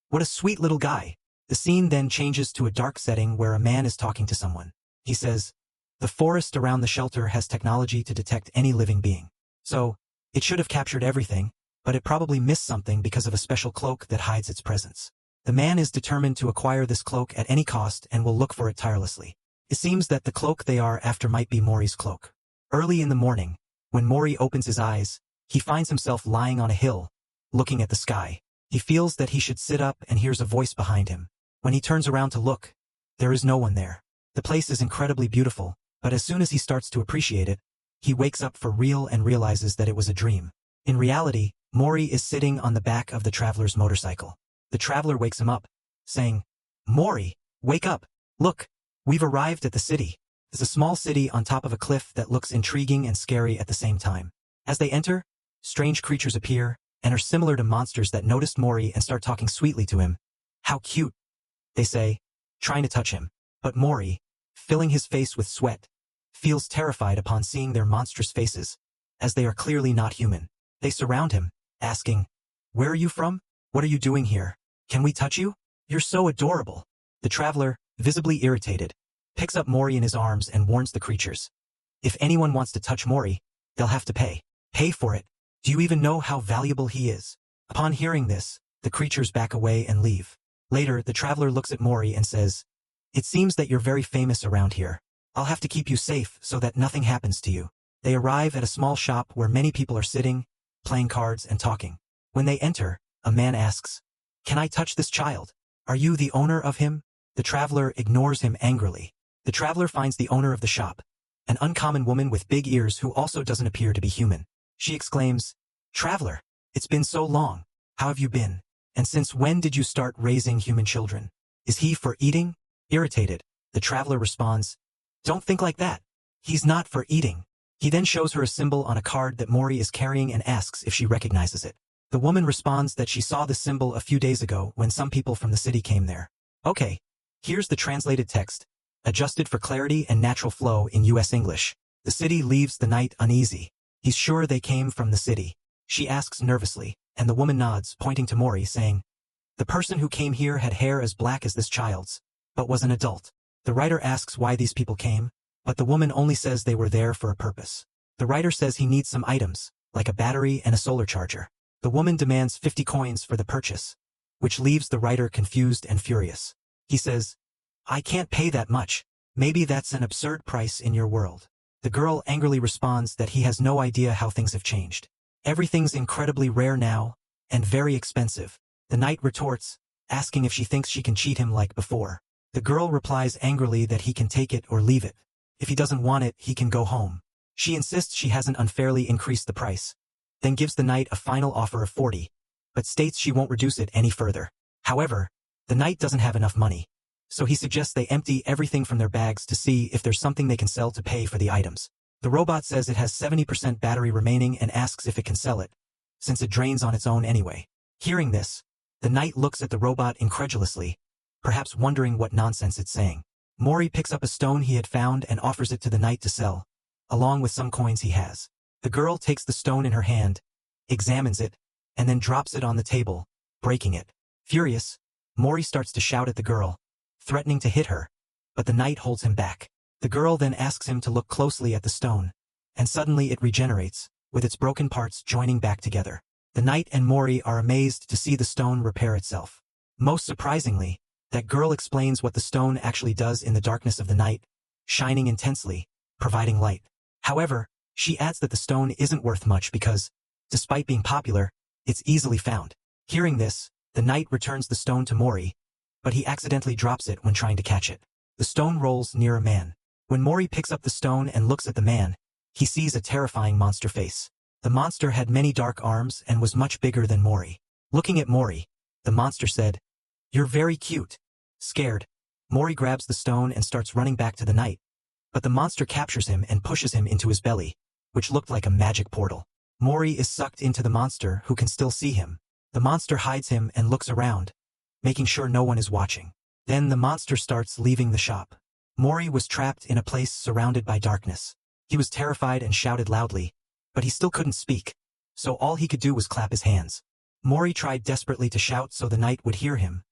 "What a sweet little guy." The scene then changes to a dark setting where a man is talking to someone. He says, "The forest around the shelter has technology to detect any living being. So, it should have captured everything, but it probably missed something because of a special cloak that hides its presence. The man is determined to acquire this cloak at any cost and will look for it tirelessly. It seems that the cloak they are after might be Mori's cloak." Early in the morning, when Mori opens his eyes, he finds himself lying on a hill, looking at the sky. He feels that he should sit up and hears a voice behind him. When he turns around to look, there is no one there. The place is incredibly beautiful, but as soon as he starts to appreciate it, he wakes up for real and realizes that it was a dream. In reality, Mori is sitting on the back of the traveler's motorcycle. The traveler wakes him up, saying, "Mori, wake up. Look, we've arrived at the city." It's a small city on top of a cliff that looks intriguing and scary at the same time. As they enter, strange creatures appear and are similar to monsters that noticed Mori and start talking sweetly to him. "How cute," they say, trying to touch him. But Mori, filling his face with sweat, feels terrified upon seeing their monstrous faces, as they are clearly not human. They surround him, asking, "Where are you from? What are you doing here? Can we touch you? You're so adorable." The traveler, visibly irritated, picks up Mori in his arms and warns the creatures. If anyone wants to touch Mori, they'll have to pay. Pay for it. Do you even know how valuable he is? Upon hearing this, the creatures back away and leave. Later, the traveler looks at Mori and says, "It seems that you're very famous around here. I'll have to keep you safe so that nothing happens to you." They arrive at a small shop where many people are sitting, playing cards and talking. When they enter, a man asks, "Can I touch this child? Are you the owner of him?" The traveler ignores him angrily. The traveler finds the owner of the shop, an uncommon woman with big ears who also doesn't appear to be human. She exclaims, "Traveler, it's been so long. How have you been? And since when did you start raising human children? Is he for eating?" Irritated, the traveler responds, "Don't think like that. He's not for eating." He then shows her a symbol on a card that Mori is carrying and asks if she recognizes it. The woman responds that she saw the symbol a few days ago when some people from the city came there. Okay, here's the translated text, adjusted for clarity and natural flow in US English. The city leaves the night uneasy. He's sure they came from the city. She asks nervously, and the woman nods, pointing to Mori, saying, "The person who came here had hair as black as this child's, but was an adult." The writer asks why these people came, but the woman only says they were there for a purpose. The writer says he needs some items, like a battery and a solar charger. The woman demands 50 coins for the purchase, which leaves the writer confused and furious. He says, "I can't pay that much. Maybe that's an absurd price in your world." The girl angrily responds that he has no idea how things have changed. "Everything's incredibly rare now, and very expensive." The knight retorts, asking if she thinks she can cheat him like before. The girl replies angrily that he can take it or leave it. If he doesn't want it, he can go home. She insists she hasn't unfairly increased the price, then gives the knight a final offer of 40, but states she won't reduce it any further. However, the knight doesn't have enough money, so he suggests they empty everything from their bags to see if there's something they can sell to pay for the items. The robot says it has 70% battery remaining and asks if it can sell it, since it drains on its own anyway. Hearing this, the knight looks at the robot incredulously, perhaps wondering what nonsense it's saying. Mori picks up a stone he had found and offers it to the knight to sell, along with some coins he has. The girl takes the stone in her hand, examines it, and then drops it on the table, breaking it. Furious, Mori starts to shout at the girl, threatening to hit her, but the knight holds him back. The girl then asks him to look closely at the stone, and suddenly it regenerates, with its broken parts joining back together. The knight and Mori are amazed to see the stone repair itself. Most surprisingly, that girl explains what the stone actually does in the darkness of the night, shining intensely, providing light. However, she adds that the stone isn't worth much because, despite being popular, it's easily found. Hearing this, the knight returns the stone to Mori, but he accidentally drops it when trying to catch it. The stone rolls near a man. When Mori picks up the stone and looks at the man, he sees a terrifying monster face. The monster had many dark arms and was much bigger than Mori. Looking at Mori, the monster said, "You're very cute." Scared, Mori grabs the stone and starts running back to the knight. But the monster captures him and pushes him into his belly, which looked like a magic portal. Mori is sucked into the monster, who can still see him. The monster hides him and looks around, making sure no one is watching. Then the monster starts leaving the shop. Mori was trapped in a place surrounded by darkness. He was terrified and shouted loudly, but he still couldn't speak, so all he could do was clap his hands. Mori tried desperately to shout so the knight would hear him,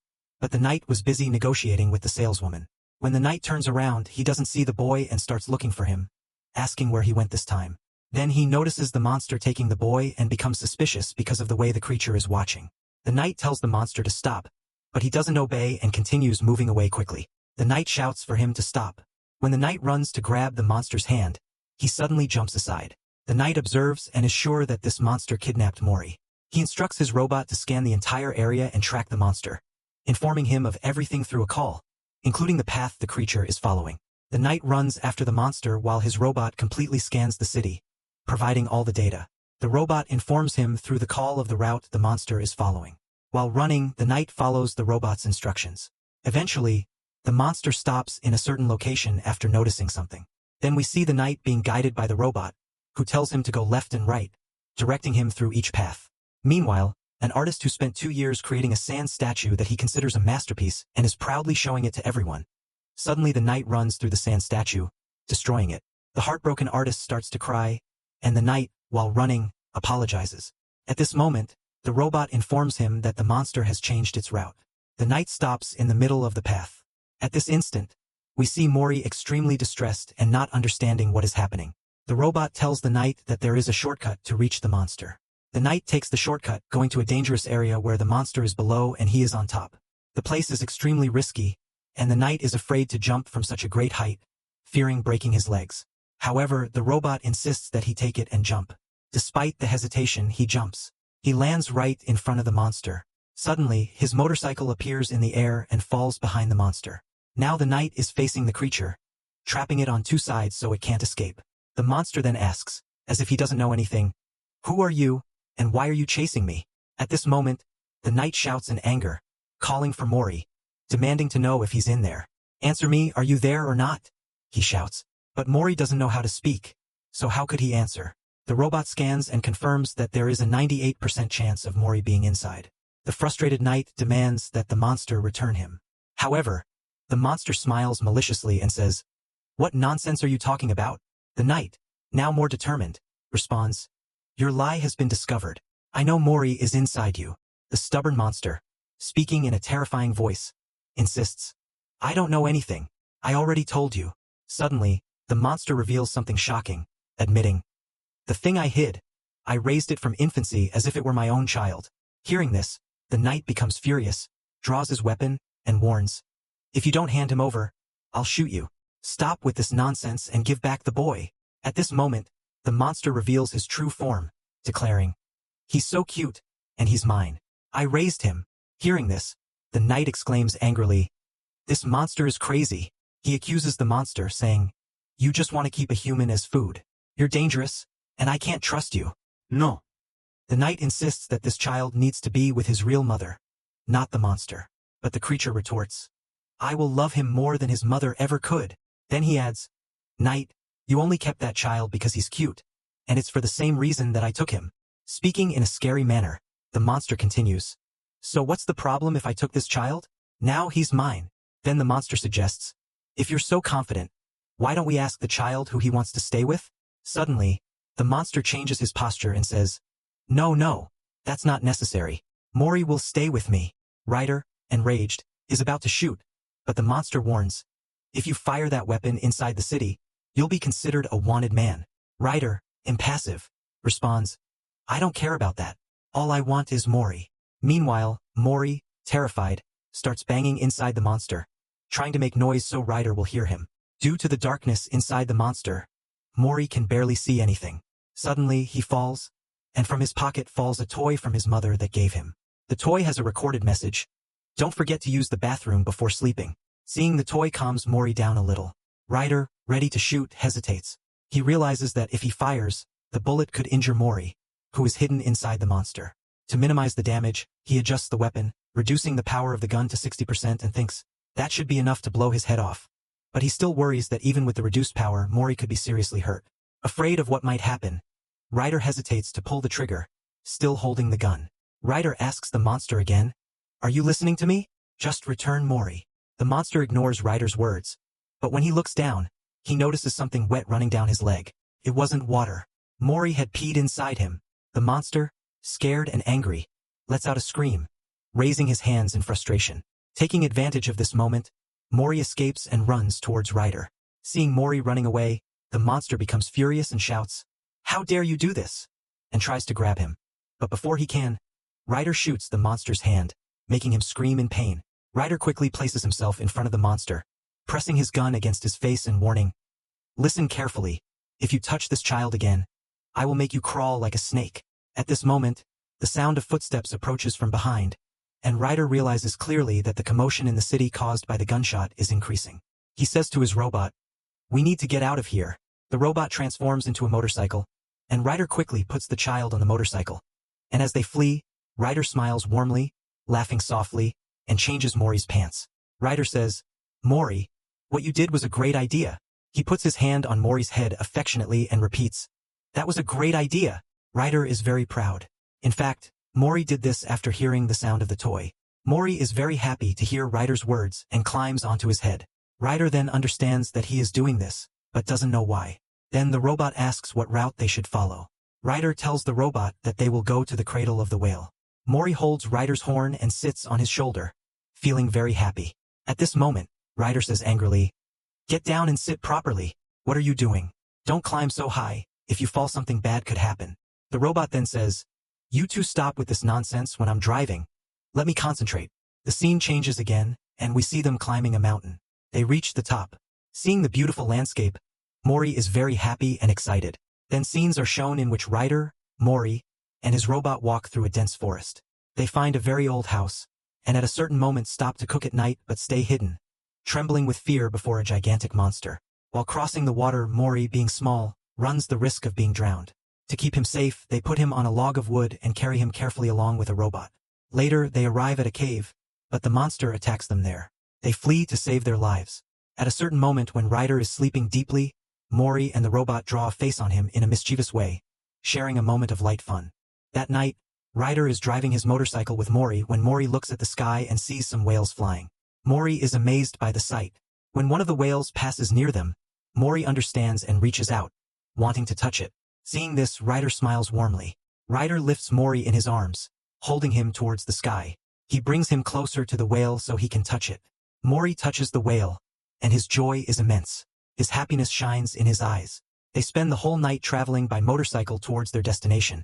but the knight was busy negotiating with the saleswoman. When the knight turns around, he doesn't see the boy and starts looking for him, asking where he went this time. Then he notices the monster taking the boy and becomes suspicious because of the way the creature is watching. The knight tells the monster to stop, but he doesn't obey and continues moving away quickly. The knight shouts for him to stop. When the knight runs to grab the monster's hand, he suddenly jumps aside. The knight observes and is sure that this monster kidnapped Mori. He instructs his robot to scan the entire area and track the monster, informing him of everything through a call, including the path the creature is following. The knight runs after the monster while his robot completely scans the city, providing all the data. The robot informs him through the call of the route the monster is following. While running, the knight follows the robot's instructions. Eventually, the monster stops in a certain location after noticing something. Then we see the knight being guided by the robot, who tells him to go left and right, directing him through each path. Meanwhile, an artist who spent 2 years creating a sand statue that he considers a masterpiece and is proudly showing it to everyone. Suddenly the knight runs through the sand statue, destroying it. The heartbroken artist starts to cry, and the knight, while running, apologizes. At this moment, the robot informs him that the monster has changed its route. The knight stops in the middle of the path. At this instant, we see Mori extremely distressed and not understanding what is happening. The robot tells the knight that there is a shortcut to reach the monster. The knight takes the shortcut, going to a dangerous area where the monster is below and he is on top. The place is extremely risky, and the knight is afraid to jump from such a great height, fearing breaking his legs. However, the robot insists that he take it and jump. Despite the hesitation, he jumps. He lands right in front of the monster. Suddenly, his motorcycle appears in the air and falls behind the monster. Now the knight is facing the creature, trapping it on 2 sides so it can't escape. The monster then asks, as if he doesn't know anything, "Who are you, and why are you chasing me?" At this moment, the knight shouts in anger, calling for Mori, demanding to know if he's in there. "Answer me, are you there or not?" he shouts. But Mori doesn't know how to speak, so how could he answer? The robot scans and confirms that there is a 98% chance of Mori being inside. The frustrated knight demands that the monster return him. However, the monster smiles maliciously and says, "What nonsense are you talking about?" The knight, now more determined, responds, "Your lie has been discovered. I know Mori is inside you." The stubborn monster, speaking in a terrifying voice, insists, "I don't know anything. I already told you." Suddenly, the monster reveals something shocking, admitting, "The thing I hid. I raised it from infancy as if it were my own child." Hearing this, the knight becomes furious, draws his weapon, and warns, "If you don't hand him over, I'll shoot you. Stop with this nonsense and give back the boy." At this moment, the monster reveals his true form, declaring, "He's so cute, and he's mine. I raised him." Hearing this, the knight exclaims angrily, "This monster is crazy." He accuses the monster, saying, "You just want to keep a human as food. You're dangerous, and I can't trust you." "No." The knight insists that this child needs to be with his real mother, not the monster. But the creature retorts, "I will love him more than his mother ever could." Then he adds, "Knight, you only kept that child because he's cute, and it's for the same reason that I took him." Speaking in a scary manner, the monster continues, "So what's the problem if I took this child? Now he's mine." Then the monster suggests, "If you're so confident, why don't we ask the child who he wants to stay with?" Suddenly, the monster changes his posture and says, No, that's not necessary. Mori will stay with me." Ryder, enraged, is about to shoot, but the monster warns, "If you fire that weapon inside the city, you'll be considered a wanted man." Ryder, impassive, responds, "I don't care about that. All I want is Mori." Meanwhile, Mori, terrified, starts banging inside the monster, trying to make noise so Ryder will hear him. Due to the darkness inside the monster, Mori can barely see anything. Suddenly, he falls, and from his pocket falls a toy from his mother that gave him. The toy has a recorded message, "Don't forget to use the bathroom before sleeping." Seeing the toy calms Mori down a little. Ryder, ready to shoot, hesitates. He realizes that if he fires, the bullet could injure Mori, who is hidden inside the monster. To minimize the damage, he adjusts the weapon, reducing the power of the gun to 60% and thinks, That should be enough to blow his head off. But he still worries that even with the reduced power, Mori could be seriously hurt. Afraid of what might happen, Ryder hesitates to pull the trigger, still holding the gun. Ryder asks the monster again, "Are you listening to me? Just return Mori." The monster ignores Ryder's words, but when he looks down, he notices something wet running down his leg. It wasn't water. Mori had peed inside him. The monster, scared and angry, lets out a scream, raising his hands in frustration. Taking advantage of this moment, Mori escapes and runs towards Ryder. Seeing Mori running away, the monster becomes furious and shouts, "How dare you do this?" and tries to grab him. But before he can, Ryder shoots the monster's hand, making him scream in pain. Ryder quickly places himself in front of the monster, pressing his gun against his face and warning, "Listen carefully. If you touch this child again, I will make you crawl like a snake." At this moment, the sound of footsteps approaches from behind, and Ryder realizes clearly that the commotion in the city caused by the gunshot is increasing. He says to his robot, "We need to get out of here." The robot transforms into a motorcycle, and Ryder quickly puts the child on the motorcycle. And as they flee, Ryder smiles warmly, laughing softly, and changes Mori's pants. Ryder says, "Mori, what you did was a great idea." He puts his hand on Mori's head affectionately and repeats, "That was a great idea." Ryder is very proud. In fact, Mori did this after hearing the sound of the toy. Mori is very happy to hear Ryder's words and climbs onto his head. Ryder then understands that he is doing this, but doesn't know why. Then the robot asks what route they should follow. Ryder tells the robot that they will go to the cradle of the whale. Mori holds Ryder's horn and sits on his shoulder, feeling very happy. At this moment, Ryder says angrily, "Get down and sit properly. What are you doing? Don't climb so high. If you fall, something bad could happen." The robot then says, "You two stop with this nonsense when I'm driving. Let me concentrate." The scene changes again, and we see them climbing a mountain. They reach the top. Seeing the beautiful landscape, Mori is very happy and excited. Then scenes are shown in which Ryder, Mori, and his robot walk through a dense forest. They find a very old house, and at a certain moment stop to cook at night but stay hidden, trembling with fear before a gigantic monster. While crossing the water, Mori, being small, runs the risk of being drowned. To keep him safe, they put him on a log of wood and carry him carefully along with a robot. Later, they arrive at a cave, but the monster attacks them there. They flee to save their lives. At a certain moment when Ryder is sleeping deeply, Mori and the robot draw a face on him in a mischievous way, sharing a moment of light fun. That night, Ryder is driving his motorcycle with Mori when Mori looks at the sky and sees some whales flying. Mori is amazed by the sight. When one of the whales passes near them, Mori understands and reaches out, wanting to touch it. Seeing this, Ryder smiles warmly. Ryder lifts Mori in his arms, holding him towards the sky. He brings him closer to the whale so he can touch it. Mori touches the whale, and his joy is immense. His happiness shines in his eyes. They spend the whole night traveling by motorcycle towards their destination,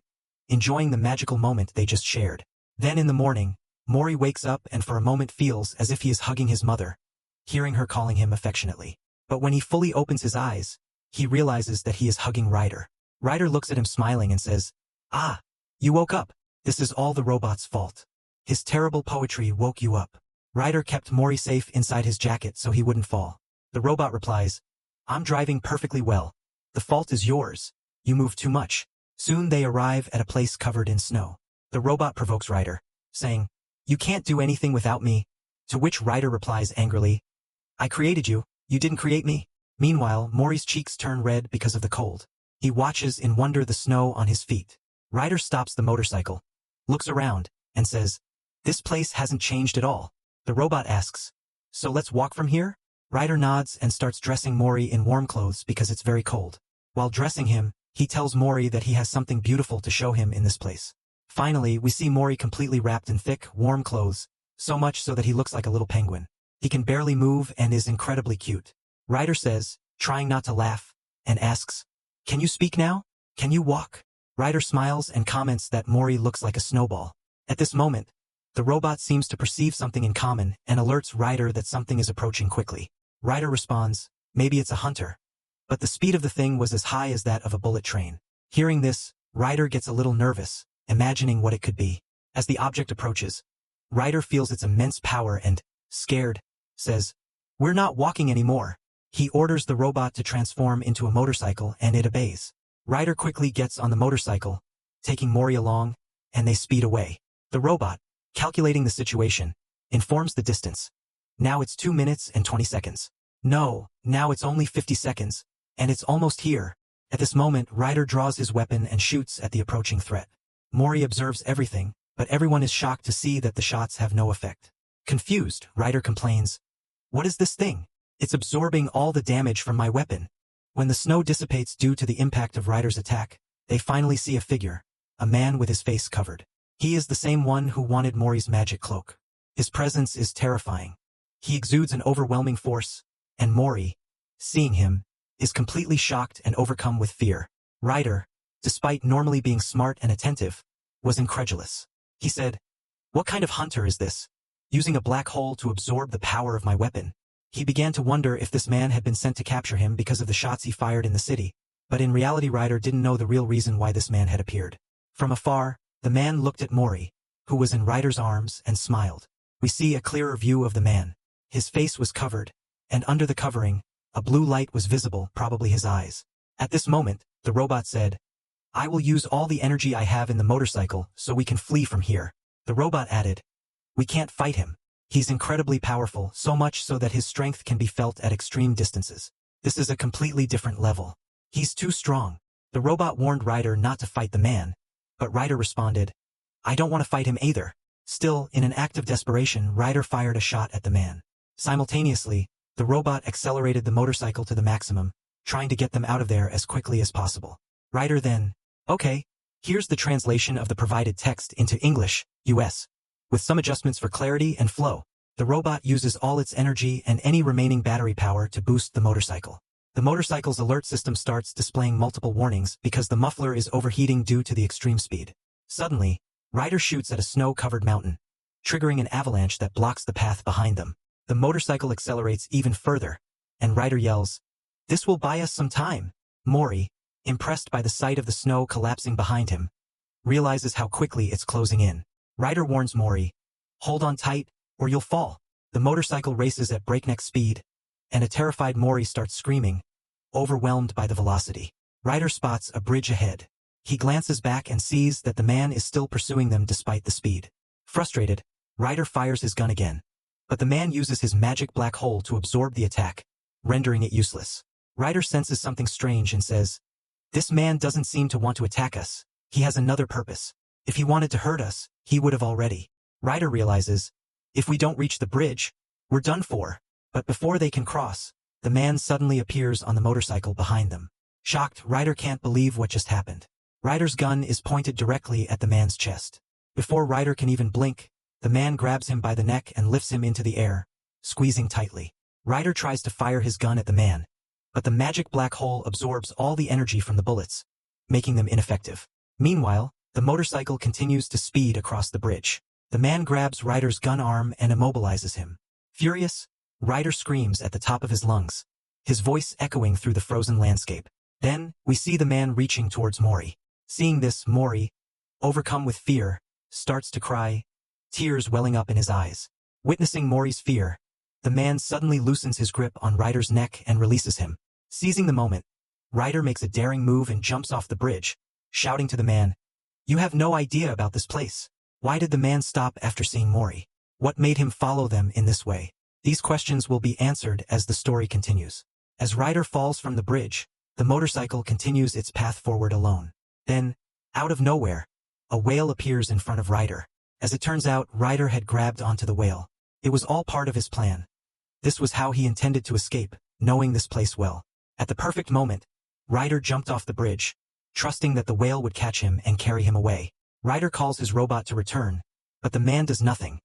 enjoying the magical moment they just shared. Then in the morning, Mori wakes up and for a moment feels as if he is hugging his mother, hearing her calling him affectionately. But when he fully opens his eyes, he realizes that he is hugging Ryder. Ryder looks at him smiling and says, "Ah, you woke up. This is all the robot's fault. His terrible poetry woke you up." Ryder kept Mori safe inside his jacket so he wouldn't fall. The robot replies, "I'm driving perfectly well. The fault is yours. You move too much." Soon they arrive at a place covered in snow. The robot provokes Ryder, saying, "You can't do anything without me," to which Ryder replies angrily, "I created you, you didn't create me." Meanwhile, Mori's cheeks turn red because of the cold. He watches in wonder the snow on his feet. Ryder stops the motorcycle, looks around, and says, "This place hasn't changed at all." The robot asks, "So let's walk from here?" Ryder nods and starts dressing Mori in warm clothes because it's very cold. While dressing him, he tells Mori that he has something beautiful to show him in this place. Finally, we see Mori completely wrapped in thick, warm clothes, so much so that he looks like a little penguin. He can barely move and is incredibly cute. Ryder says, trying not to laugh, and asks, "Can you speak now? Can you walk?" Ryder smiles and comments that Mori looks like a snowball. At this moment, the robot seems to perceive something in common and alerts Ryder that something is approaching quickly. Ryder responds, "Maybe it's a hunter." But the speed of the thing was as high as that of a bullet train. Hearing this, Ryder gets a little nervous, imagining what it could be. As the object approaches, Ryder feels its immense power and, scared, says, "We're not walking anymore." He orders the robot to transform into a motorcycle and it obeys. Ryder quickly gets on the motorcycle, taking Mori along, and they speed away. The robot, calculating the situation, informs the distance. Now it's 2 minutes and 20 seconds. No, now it's only 50 seconds. And it's almost here. At this moment, Ryder draws his weapon and shoots at the approaching threat. Mori observes everything, but everyone is shocked to see that the shots have no effect. Confused, Ryder complains, "What is this thing? It's absorbing all the damage from my weapon." When the snow dissipates due to the impact of Ryder's attack, they finally see a figure, a man with his face covered. He is the same one who wanted Mori's magic cloak. His presence is terrifying. He exudes an overwhelming force, and Mori, seeing him, is completely shocked and overcome with fear. Ryder, despite normally being smart and attentive, was incredulous. He said, "What kind of hunter is this? Using a black hole to absorb the power of my weapon." He began to wonder if this man had been sent to capture him because of the shots he fired in the city, but in reality Ryder didn't know the real reason why this man had appeared. From afar, the man looked at Mori, who was in Ryder's arms, and smiled. We see a clearer view of the man. His face was covered, and under the covering, a blue light was visible, probably his eyes. At this moment, the robot said, "I will use all the energy I have in the motorcycle so we can flee from here." The robot added, "We can't fight him. He's incredibly powerful, so much so that his strength can be felt at extreme distances. This is a completely different level. He's too strong." The robot warned Ryder not to fight the man, but Ryder responded, "I don't want to fight him either." Still, in an act of desperation, Ryder fired a shot at the man. Simultaneously, the robot accelerated the motorcycle to the maximum, trying to get them out of there as quickly as possible. Ryder then, "Okay, here's the translation of the provided text into English, US. With some adjustments for clarity and flow, the robot uses all its energy and any remaining battery power to boost the motorcycle. The motorcycle's alert system starts displaying multiple warnings because the muffler is overheating due to the extreme speed. Suddenly, Ryder shoots at a snow-covered mountain, triggering an avalanche that blocks the path behind them. The motorcycle accelerates even further, and Ryder yells, "This will buy us some time." Mori, impressed by the sight of the snow collapsing behind him, realizes how quickly it's closing in. Ryder warns Mori, "Hold on tight, or you'll fall." The motorcycle races at breakneck speed, and a terrified Mori starts screaming, overwhelmed by the velocity. Ryder spots a bridge ahead. He glances back and sees that the man is still pursuing them despite the speed. Frustrated, Ryder fires his gun again, but the man uses his magic black hole to absorb the attack, rendering it useless. Ryder senses something strange and says, "This man doesn't seem to want to attack us. He has another purpose. If he wanted to hurt us, he would have already." Ryder realizes, if we don't reach the bridge, we're done for. But before they can cross, the man suddenly appears on the motorcycle behind them. Shocked, Ryder can't believe what just happened. Ryder's gun is pointed directly at the man's chest. Before Ryder can even blink, the man grabs him by the neck and lifts him into the air, squeezing tightly. Ryder tries to fire his gun at the man, but the magic black hole absorbs all the energy from the bullets, making them ineffective. Meanwhile, the motorcycle continues to speed across the bridge. The man grabs Ryder's gun arm and immobilizes him. Furious, Ryder screams at the top of his lungs, his voice echoing through the frozen landscape. Then, we see the man reaching towards Mori. Seeing this, Mori, overcome with fear, starts to cry, tears welling up in his eyes. Witnessing Mori's fear, the man suddenly loosens his grip on Ryder's neck and releases him. Seizing the moment, Ryder makes a daring move and jumps off the bridge, shouting to the man, "You have no idea about this place. Why did the man stop after seeing Mori? What made him follow them in this way?" These questions will be answered as the story continues. As Ryder falls from the bridge, the motorcycle continues its path forward alone. Then, out of nowhere, a whale appears in front of Ryder. As it turns out, Ryder had grabbed onto the whale. It was all part of his plan. This was how he intended to escape, knowing this place well. At the perfect moment, Ryder jumped off the bridge, trusting that the whale would catch him and carry him away. Ryder calls his robot to return, but the man does nothing.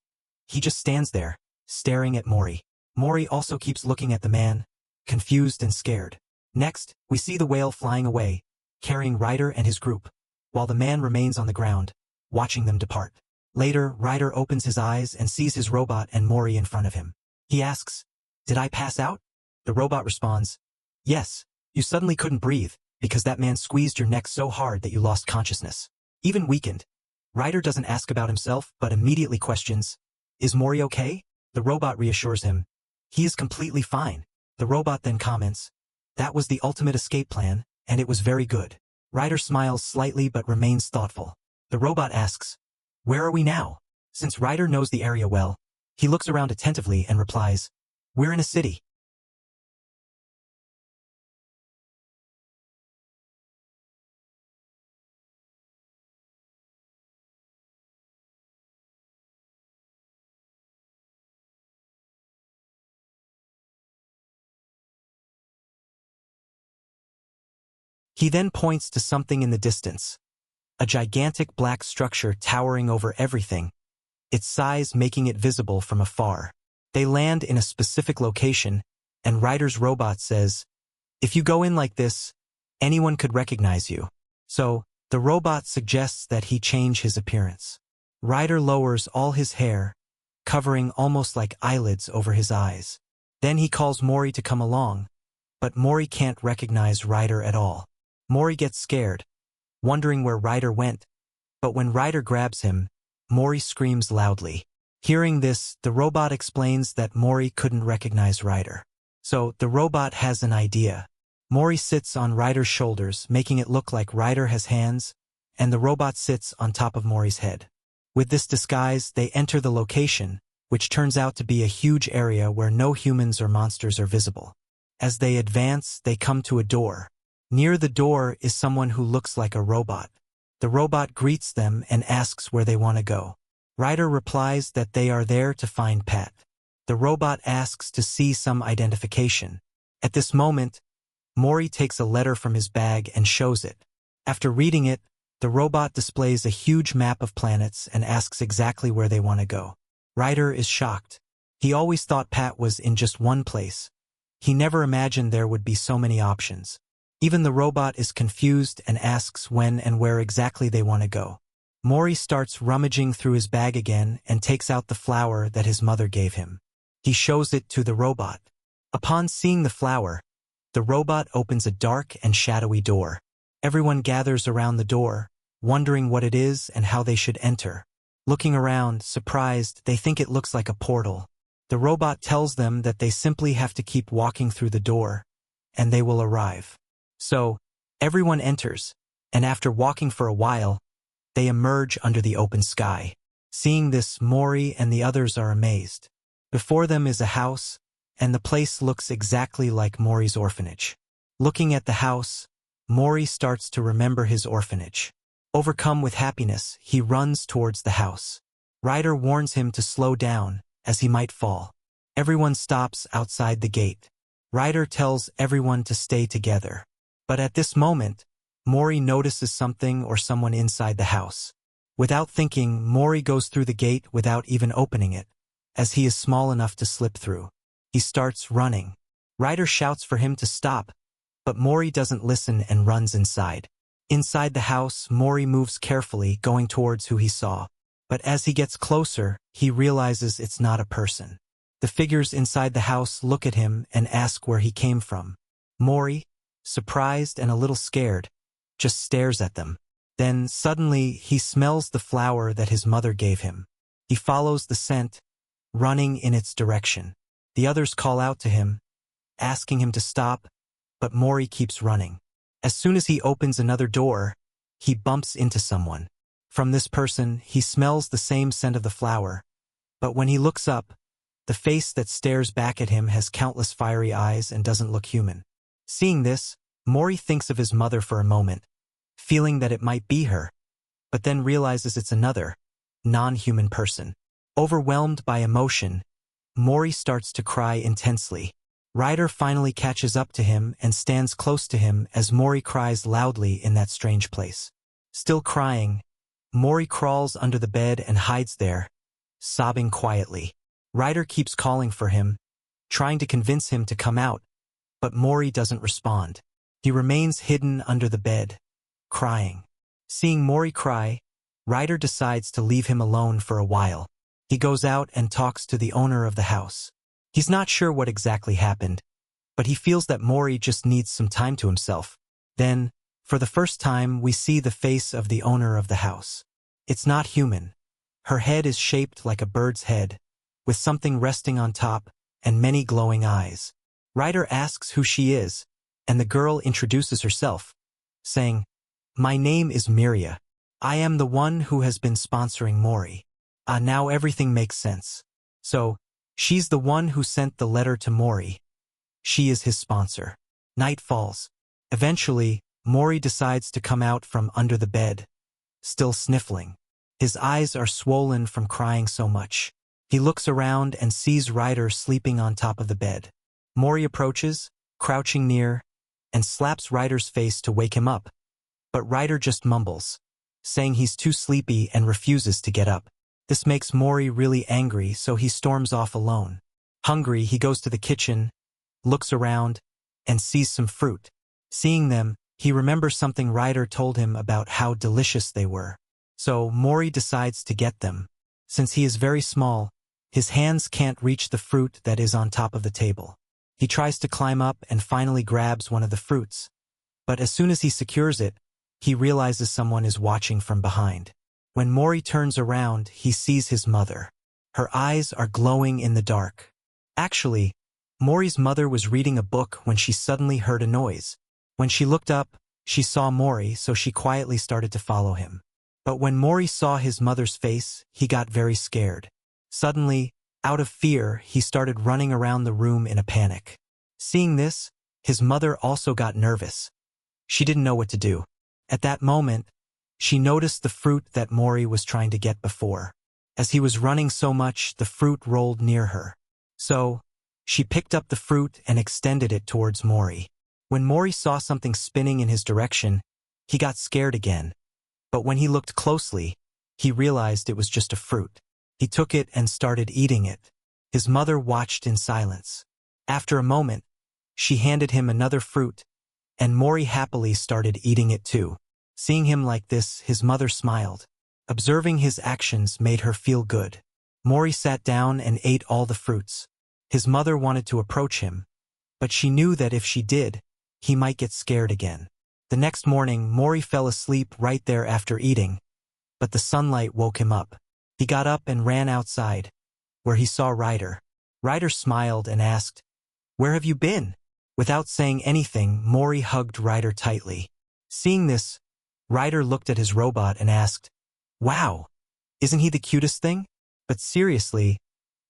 He just stands there, staring at Mori. Mori also keeps looking at the man, confused and scared. Next, we see the whale flying away, carrying Ryder and his group, while the man remains on the ground, watching them depart. Later, Ryder opens his eyes and sees his robot and Mori in front of him. He asks, "Did I pass out?" The robot responds, "Yes, you suddenly couldn't breathe, because that man squeezed your neck so hard that you lost consciousness. Even weakened." Ryder doesn't ask about himself, but immediately questions, "Is Mori okay?" The robot reassures him, "He is completely fine." The robot then comments, "That was the ultimate escape plan, and it was very good." Ryder smiles slightly but remains thoughtful. The robot asks, "Where are we now?" Since Ryder knows the area well, He looks around attentively and replies, "We're in a city." He then points to something in the distance, a gigantic black structure towering over everything, its size making it visible from afar. They land in a specific location, and Ryder's robot says, "If you go in like this, anyone could recognize you." So, the robot suggests that he change his appearance. Ryder lowers all his hair, covering almost like eyelids over his eyes. Then he calls Mori to come along, but Mori can't recognize Ryder at all. Mori gets scared, wondering where Ryder went, but when Ryder grabs him, Mori screams loudly. Hearing this, the robot explains that Mori couldn't recognize Ryder. So, the robot has an idea. Mori sits on Ryder's shoulders, making it look like Ryder has hands, and the robot sits on top of Mori's head. With this disguise, they enter the location, which turns out to be a huge area where no humans or monsters are visible. As they advance, they come to a door. Near the door is someone who looks like a robot. The robot greets them and asks where they want to go. Ryder replies that they are there to find Pat. The robot asks to see some identification. At this moment, Mori takes a letter from his bag and shows it. After reading it, the robot displays a huge map of planets and asks exactly where they want to go. Ryder is shocked. He always thought Pat was in just one place. He never imagined there would be so many options. Even the robot is confused and asks when and where exactly they want to go. Mori starts rummaging through his bag again and takes out the flower that his mother gave him. He shows it to the robot. Upon seeing the flower, the robot opens a dark and shadowy door. Everyone gathers around the door, wondering what it is and how they should enter. Looking around, surprised, they think it looks like a portal. The robot tells them that they simply have to keep walking through the door, and they will arrive. So, everyone enters, and after walking for a while, they emerge under the open sky. Seeing this, Mori and the others are amazed. Before them is a house, and the place looks exactly like Mori's orphanage. Looking at the house, Mori starts to remember his orphanage. Overcome with happiness, he runs towards the house. Ryder warns him to slow down, as he might fall. Everyone stops outside the gate. Ryder tells everyone to stay together. But at this moment, Mori notices something or someone inside the house. Without thinking, Mori goes through the gate without even opening it, as he is small enough to slip through. He starts running. Ryder shouts for him to stop, but Mori doesn't listen and runs inside. Inside the house, Mori moves carefully, going towards who he saw. But as he gets closer, he realizes it's not a person. The figures inside the house look at him and ask where he came from. Mori, surprised and a little scared, just stares at them. Then, suddenly, he smells the flower that his mother gave him. He follows the scent, running in its direction. The others call out to him, asking him to stop, but Mori keeps running. As soon as he opens another door, he bumps into someone. From this person, he smells the same scent of the flower, but when he looks up, the face that stares back at him has countless fiery eyes and doesn't look human. Seeing this, Mori thinks of his mother for a moment, feeling that it might be her, but then realizes it's another, non-human person. Overwhelmed by emotion, Mori starts to cry intensely. Ryder finally catches up to him and stands close to him as Mori cries loudly in that strange place. Still crying, Mori crawls under the bed and hides there, sobbing quietly. Ryder keeps calling for him, trying to convince him to come out, but Mori doesn't respond. He remains hidden under the bed, crying. Seeing Mori cry, Ryder decides to leave him alone for a while. He goes out and talks to the owner of the house. He's not sure what exactly happened, but he feels that Mori just needs some time to himself. Then, for the first time, we see the face of the owner of the house. It's not human. Her head is shaped like a bird's head, with something resting on top and many glowing eyes. Ryder asks who she is, and the girl introduces herself, saying, "My name is Miria. I am the one who has been sponsoring Mori." Now everything makes sense. So, she's the one who sent the letter to Mori. She is his sponsor. Night falls. Eventually, Mori decides to come out from under the bed, still sniffling. His eyes are swollen from crying so much. He looks around and sees Ryder sleeping on top of the bed. Mori approaches, crouching near, and slaps Ryder's face to wake him up. But Ryder just mumbles, saying he's too sleepy and refuses to get up. This makes Mori really angry, so he storms off alone. Hungry, he goes to the kitchen, looks around, and sees some fruit. Seeing them, he remembers something Ryder told him about how delicious they were. So Mori decides to get them. Since he is very small, his hands can't reach the fruit that is on top of the table. He tries to climb up and finally grabs one of the fruits. But as soon as he secures it, he realizes someone is watching from behind. When Mori turns around, he sees his mother. Her eyes are glowing in the dark. Actually, Mori's mother was reading a book when she suddenly heard a noise. When she looked up, she saw Mori, so she quietly started to follow him. But when Mori saw his mother's face, he got very scared. Suddenly, out of fear, he started running around the room in a panic. Seeing this, his mother also got nervous. She didn't know what to do. At that moment, she noticed the fruit that Mori was trying to get before. As he was running so much, the fruit rolled near her. So, she picked up the fruit and extended it towards Mori. When Mori saw something spinning in his direction, he got scared again. But when he looked closely, he realized it was just a fruit. He took it and started eating it. His mother watched in silence. After a moment, she handed him another fruit, and Mori happily started eating it too. Seeing him like this, his mother smiled. Observing his actions made her feel good. Mori sat down and ate all the fruits. His mother wanted to approach him, but she knew that if she did, he might get scared again. The next morning, Mori fell asleep right there after eating, but the sunlight woke him up. He got up and ran outside, where he saw Ryder. Ryder smiled and asked, "Where have you been?" Without saying anything, Mori hugged Ryder tightly. Seeing this, Ryder looked at his robot and asked, "Wow, isn't he the cutest thing?" But seriously,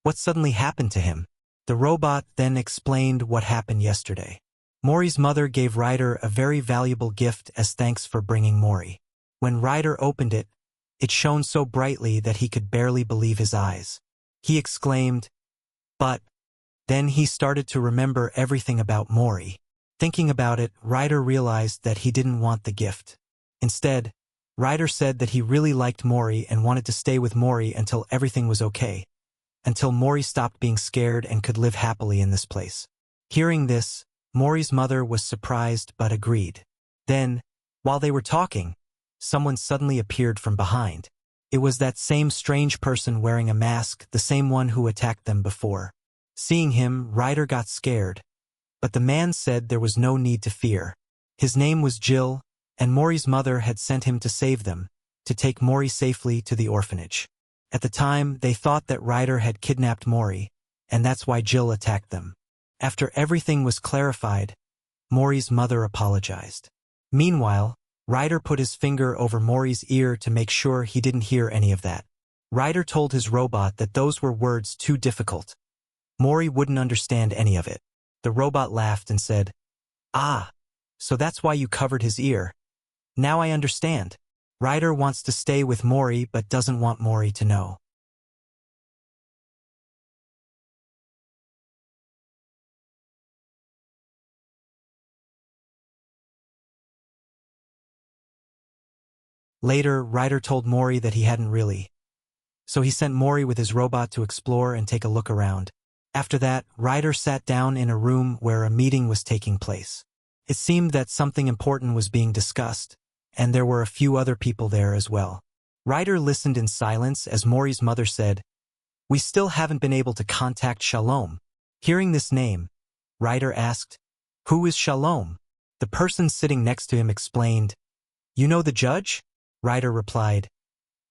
what suddenly happened to him? The robot then explained what happened yesterday. Mori's mother gave Ryder a very valuable gift as thanks for bringing Mori. When Ryder opened it, it shone so brightly that he could barely believe his eyes. He exclaimed, "But..." Then he started to remember everything about Mori. Thinking about it, Ryder realized that he didn't want the gift. Instead, Ryder said that he really liked Mori and wanted to stay with Mori until everything was okay. Until Mori stopped being scared and could live happily in this place. Hearing this, Mori's mother was surprised but agreed. Then, while they were talking, someone suddenly appeared from behind. It was that same strange person wearing a mask, the same one who attacked them before. Seeing him, Ryder got scared, but the man said there was no need to fear. His name was Jill, and Mori's mother had sent him to save them, to take Mori safely to the orphanage. At the time, they thought that Ryder had kidnapped Mori, and that's why Jill attacked them. After everything was clarified, Mori's mother apologized. Meanwhile, Ryder put his finger over Mori's ear to make sure he didn't hear any of that. Ryder told his robot that those were words too difficult. Mori wouldn't understand any of it. The robot laughed and said, "Ah, so that's why you covered his ear. Now I understand." Ryder wants to stay with Mori but doesn't want Mori to know. Later, Ryder told Mori that he hadn't really. So he sent Mori with his robot to explore and take a look around. After that, Ryder sat down in a room where a meeting was taking place. It seemed that something important was being discussed, and there were a few other people there as well. Ryder listened in silence as Mori's mother said, "We still haven't been able to contact Shalom." Hearing this name, Ryder asked, "Who is Shalom?" The person sitting next to him explained, "You know the judge?" Ryder replied,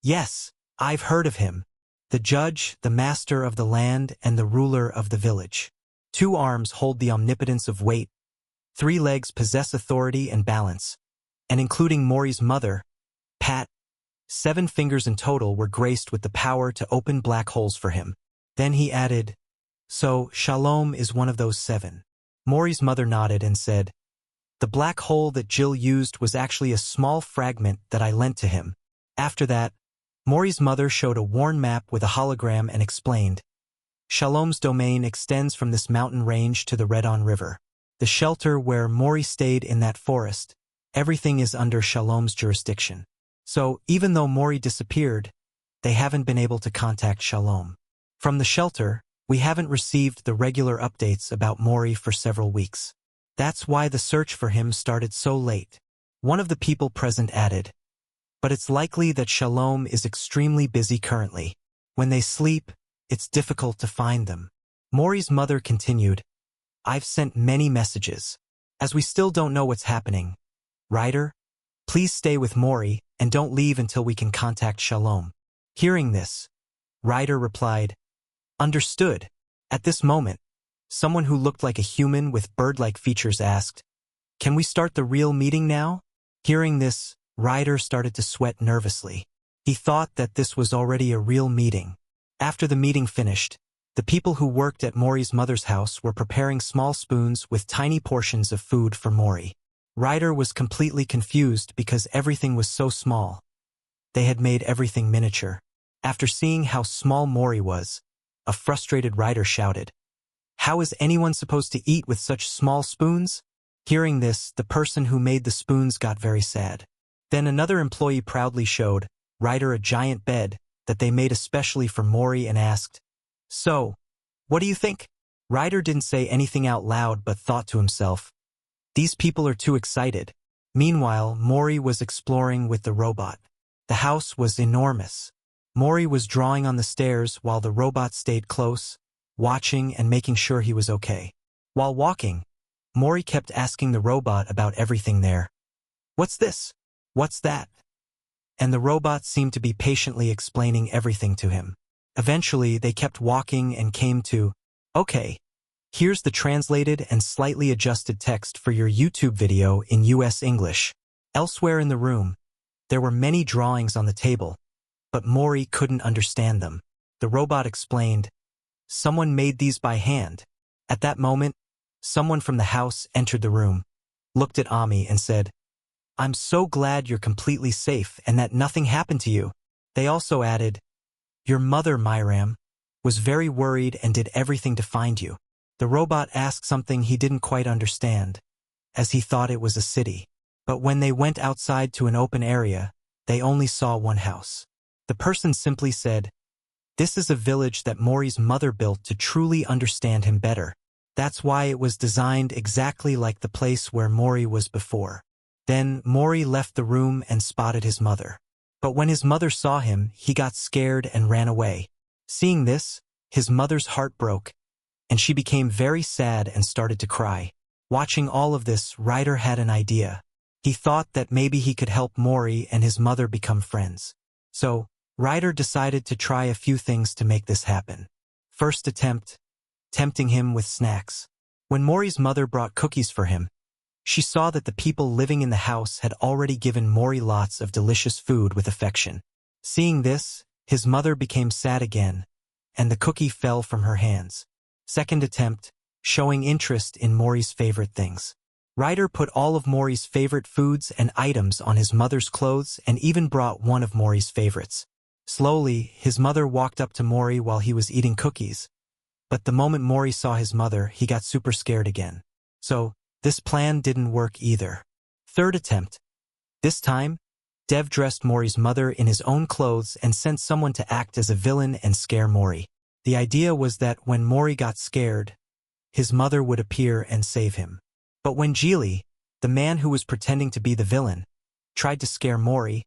"Yes, I've heard of him. The judge, the master of the land, and the ruler of the village. 2 arms hold the omnipotence of weight. 3 legs possess authority and balance. And including Mori's mother, Pat, 7 fingers in total were graced with the power to open black holes for him. Then he added, "So, Shalom is one of those 7. Mori's mother nodded and said, "The black hole that Jill used was actually a small fragment that I lent to him." After that, Mori's mother showed a worn map with a hologram and explained, "Shalom's domain extends from this mountain range to the Redon River. The shelter where Mori stayed in that forest, everything is under Shalom's jurisdiction. So, even though Mori disappeared, they haven't been able to contact Shalom. From the shelter, we haven't received the regular updates about Mori for several weeks. That's why the search for him started so late." One of the people present added, "But it's likely that Shalom is extremely busy currently. When they sleep, it's difficult to find them." Mori's mother continued, "I've sent many messages. As we still don't know what's happening, Ryder, please stay with Mori and don't leave until we can contact Shalom." Hearing this, Ryder replied, "Understood." At this moment, someone who looked like a human with bird-like features asked, "Can we start the real meeting now?" Hearing this, Ryder started to sweat nervously. He thought that this was already a real meeting. After the meeting finished, the people who worked at Mori's mother's house were preparing small spoons with tiny portions of food for Mori. Ryder was completely confused because everything was so small. They had made everything miniature. After seeing how small Mori was, a frustrated Ryder shouted, "How is anyone supposed to eat with such small spoons?" Hearing this, the person who made the spoons got very sad. Then another employee proudly showed Ryder a giant bed that they made especially for Mori and asked, "So, what do you think?" Ryder didn't say anything out loud but thought to himself, "These people are too excited." Meanwhile, Mori was exploring with the robot. The house was enormous. Mori was drawing on the stairs while the robot stayed close, watching and making sure he was okay. While walking, Mori kept asking the robot about everything there. "What's this? What's that?" And the robot seemed to be patiently explaining everything to him. Eventually, they kept walking and came to, "Okay, here's the translated and slightly adjusted text for your YouTube video in US English." Elsewhere in the room, there were many drawings on the table, but Mori couldn't understand them. The robot explained, "Someone made these by hand." At that moment, someone from the house entered the room, looked at Ami and said, "I'm so glad you're completely safe and that nothing happened to you." They also added, "Your mother, Myram, was very worried and did everything to find you." The robot asked something he didn't quite understand, as he thought it was a city. But when they went outside to an open area, they only saw one house. The person simply said, "This is a village that Mori's mother built to truly understand him better. That's why it was designed exactly like the place where Mori was before." Then Mori left the room and spotted his mother. But when his mother saw him, he got scared and ran away. Seeing this, his mother's heart broke, and she became very sad and started to cry. Watching all of this, Ryder had an idea. He thought that maybe he could help Mori and his mother become friends. So, Ryder decided to try a few things to make this happen. First attempt, tempting him with snacks. When Mori's mother brought cookies for him, she saw that the people living in the house had already given Mori lots of delicious food with affection. Seeing this, his mother became sad again, and the cookie fell from her hands. Second attempt, showing interest in Mori's favorite things. Ryder put all of Mori's favorite foods and items on his mother's clothes and even brought one of Mori's favorites. Slowly, his mother walked up to Mori while he was eating cookies. But the moment Mori saw his mother, he got super scared again. So, this plan didn't work either. Third attempt. This time, Dev dressed Mori's mother in his own clothes and sent someone to act as a villain and scare Mori. The idea was that when Mori got scared, his mother would appear and save him. But when Geely, the man who was pretending to be the villain, tried to scare Mori,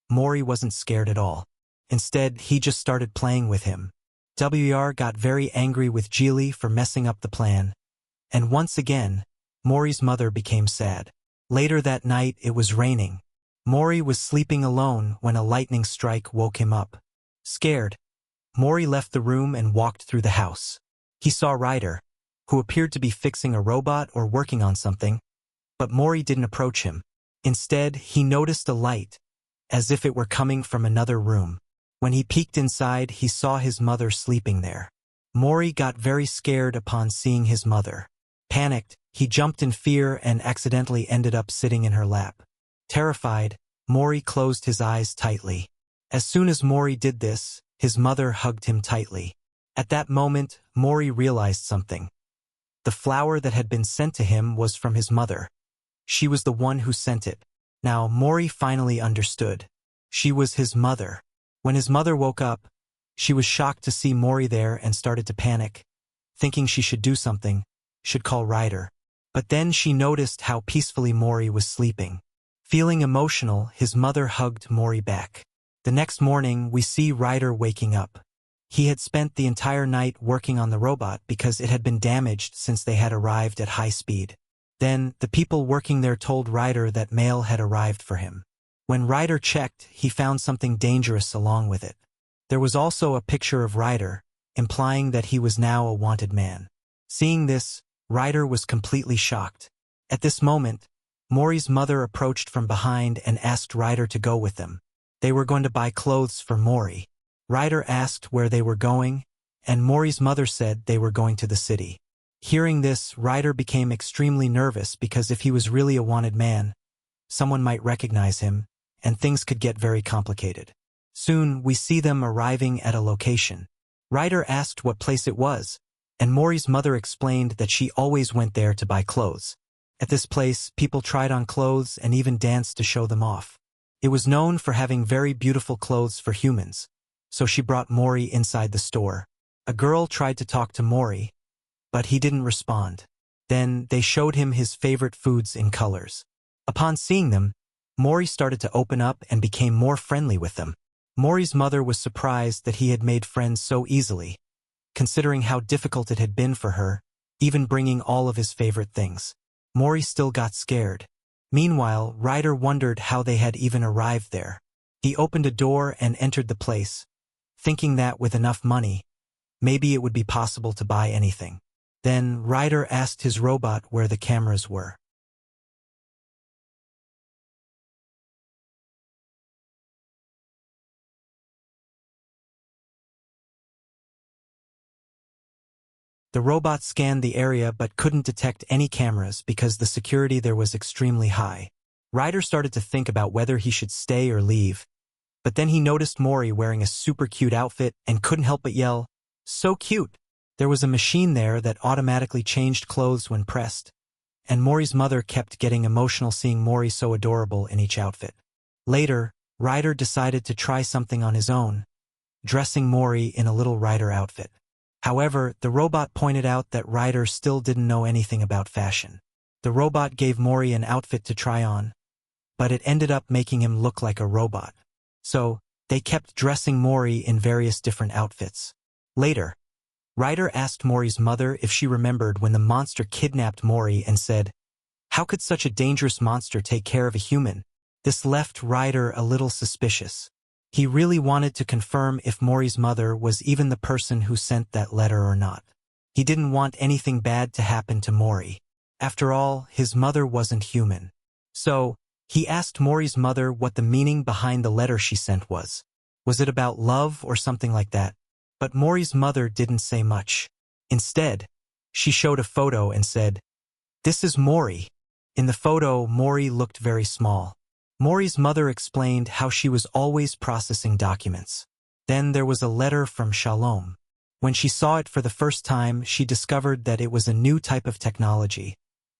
Mori wasn't scared at all. Instead, he just started playing with him. WR got very angry with Geely for messing up the plan. And once again, Mori's mother became sad. Later that night, it was raining. Mori was sleeping alone when a lightning strike woke him up. Scared, Mori left the room and walked through the house. He saw Ryder, who appeared to be fixing a robot or working on something, but Mori didn't approach him. Instead, he noticed a light, as if it were coming from another room. When he peeked inside, he saw his mother sleeping there. Mori got very scared upon seeing his mother. Panicked, he jumped in fear and accidentally ended up sitting in her lap. Terrified, Mori closed his eyes tightly. As soon as Mori did this, his mother hugged him tightly. At that moment, Mori realized something. The flower that had been sent to him was from his mother. She was the one who sent it. Now Mori finally understood. She was his mother. When his mother woke up, she was shocked to see Mori there and started to panic, thinking she should do something, should call Ryder. But then she noticed how peacefully Mori was sleeping. Feeling emotional, his mother hugged Mori back. The next morning, we see Ryder waking up. He had spent the entire night working on the robot because it had been damaged since they had arrived at high speed. Then, the people working there told Ryder that mail had arrived for him. When Ryder checked, he found something dangerous along with it. There was also a picture of Ryder, implying that he was now a wanted man. Seeing this, Ryder was completely shocked. At this moment, Mori's mother approached from behind and asked Ryder to go with them. They were going to buy clothes for Mori. Ryder asked where they were going, and Mori's mother said they were going to the city. Hearing this, Ryder became extremely nervous because if he was really a wanted man, someone might recognize him, and things could get very complicated. Soon, we see them arriving at a location. Ryder asked what place it was, and Mori's mother explained that she always went there to buy clothes. At this place, people tried on clothes and even danced to show them off. It was known for having very beautiful clothes for humans, so she brought Mori inside the store. A girl tried to talk to Mori, but he didn't respond. Then they showed him his favorite foods in colors. Upon seeing them, Mori started to open up and became more friendly with them. Mori's mother was surprised that he had made friends so easily, considering how difficult it had been for her, even bringing all of his favorite things. Mori still got scared. Meanwhile, Ryder wondered how they had even arrived there. He opened a door and entered the place, thinking that with enough money, maybe it would be possible to buy anything. Then Ryder asked his robot where the cameras were. The robot scanned the area but couldn't detect any cameras because the security there was extremely high. Ryder started to think about whether he should stay or leave, but then he noticed Mori wearing a super cute outfit and couldn't help but yell, "So cute!" There was a machine there that automatically changed clothes when pressed, and Mori's mother kept getting emotional seeing Mori so adorable in each outfit. Later, Ryder decided to try something on his own, dressing Mori in a little Ryder outfit. However, the robot pointed out that Ryder still didn't know anything about fashion. The robot gave Mori an outfit to try on, but it ended up making him look like a robot. So, they kept dressing Mori in various different outfits. Later, Ryder asked Mori's mother if she remembered when the monster kidnapped Mori and said, "How could such a dangerous monster take care of a human?" This left Ryder a little suspicious. He really wanted to confirm if Mori's mother was even the person who sent that letter or not. He didn't want anything bad to happen to Mori. After all, his mother wasn't human. So, he asked Mori's mother what the meaning behind the letter she sent was. Was it about love or something like that? But Mori's mother didn't say much. Instead, she showed a photo and said, "This is Mori." In the photo, Mori looked very small. Mori's mother explained how she was always processing documents. Then there was a letter from Shalom. When she saw it for the first time, she discovered that it was a new type of technology,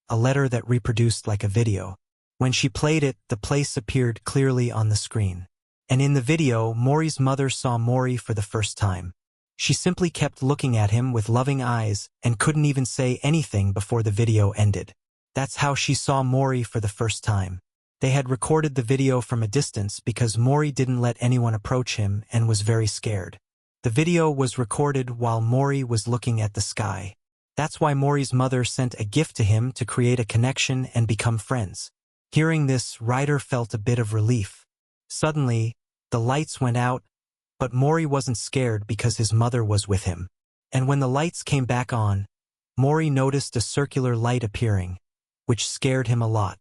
a letter that reproduced like a video. When she played it, the place appeared clearly on the screen. And in the video, Mori's mother saw Mori for the first time. She simply kept looking at him with loving eyes and couldn't even say anything before the video ended. That's how she saw Mori for the first time. They had recorded the video from a distance because Mori didn't let anyone approach him and was very scared. The video was recorded while Mori was looking at the sky. That's why Mori's mother sent a gift to him to create a connection and become friends. Hearing this, Ryder felt a bit of relief. Suddenly, the lights went out, but Mori wasn't scared because his mother was with him. And when the lights came back on, Mori noticed a circular light appearing, which scared him a lot.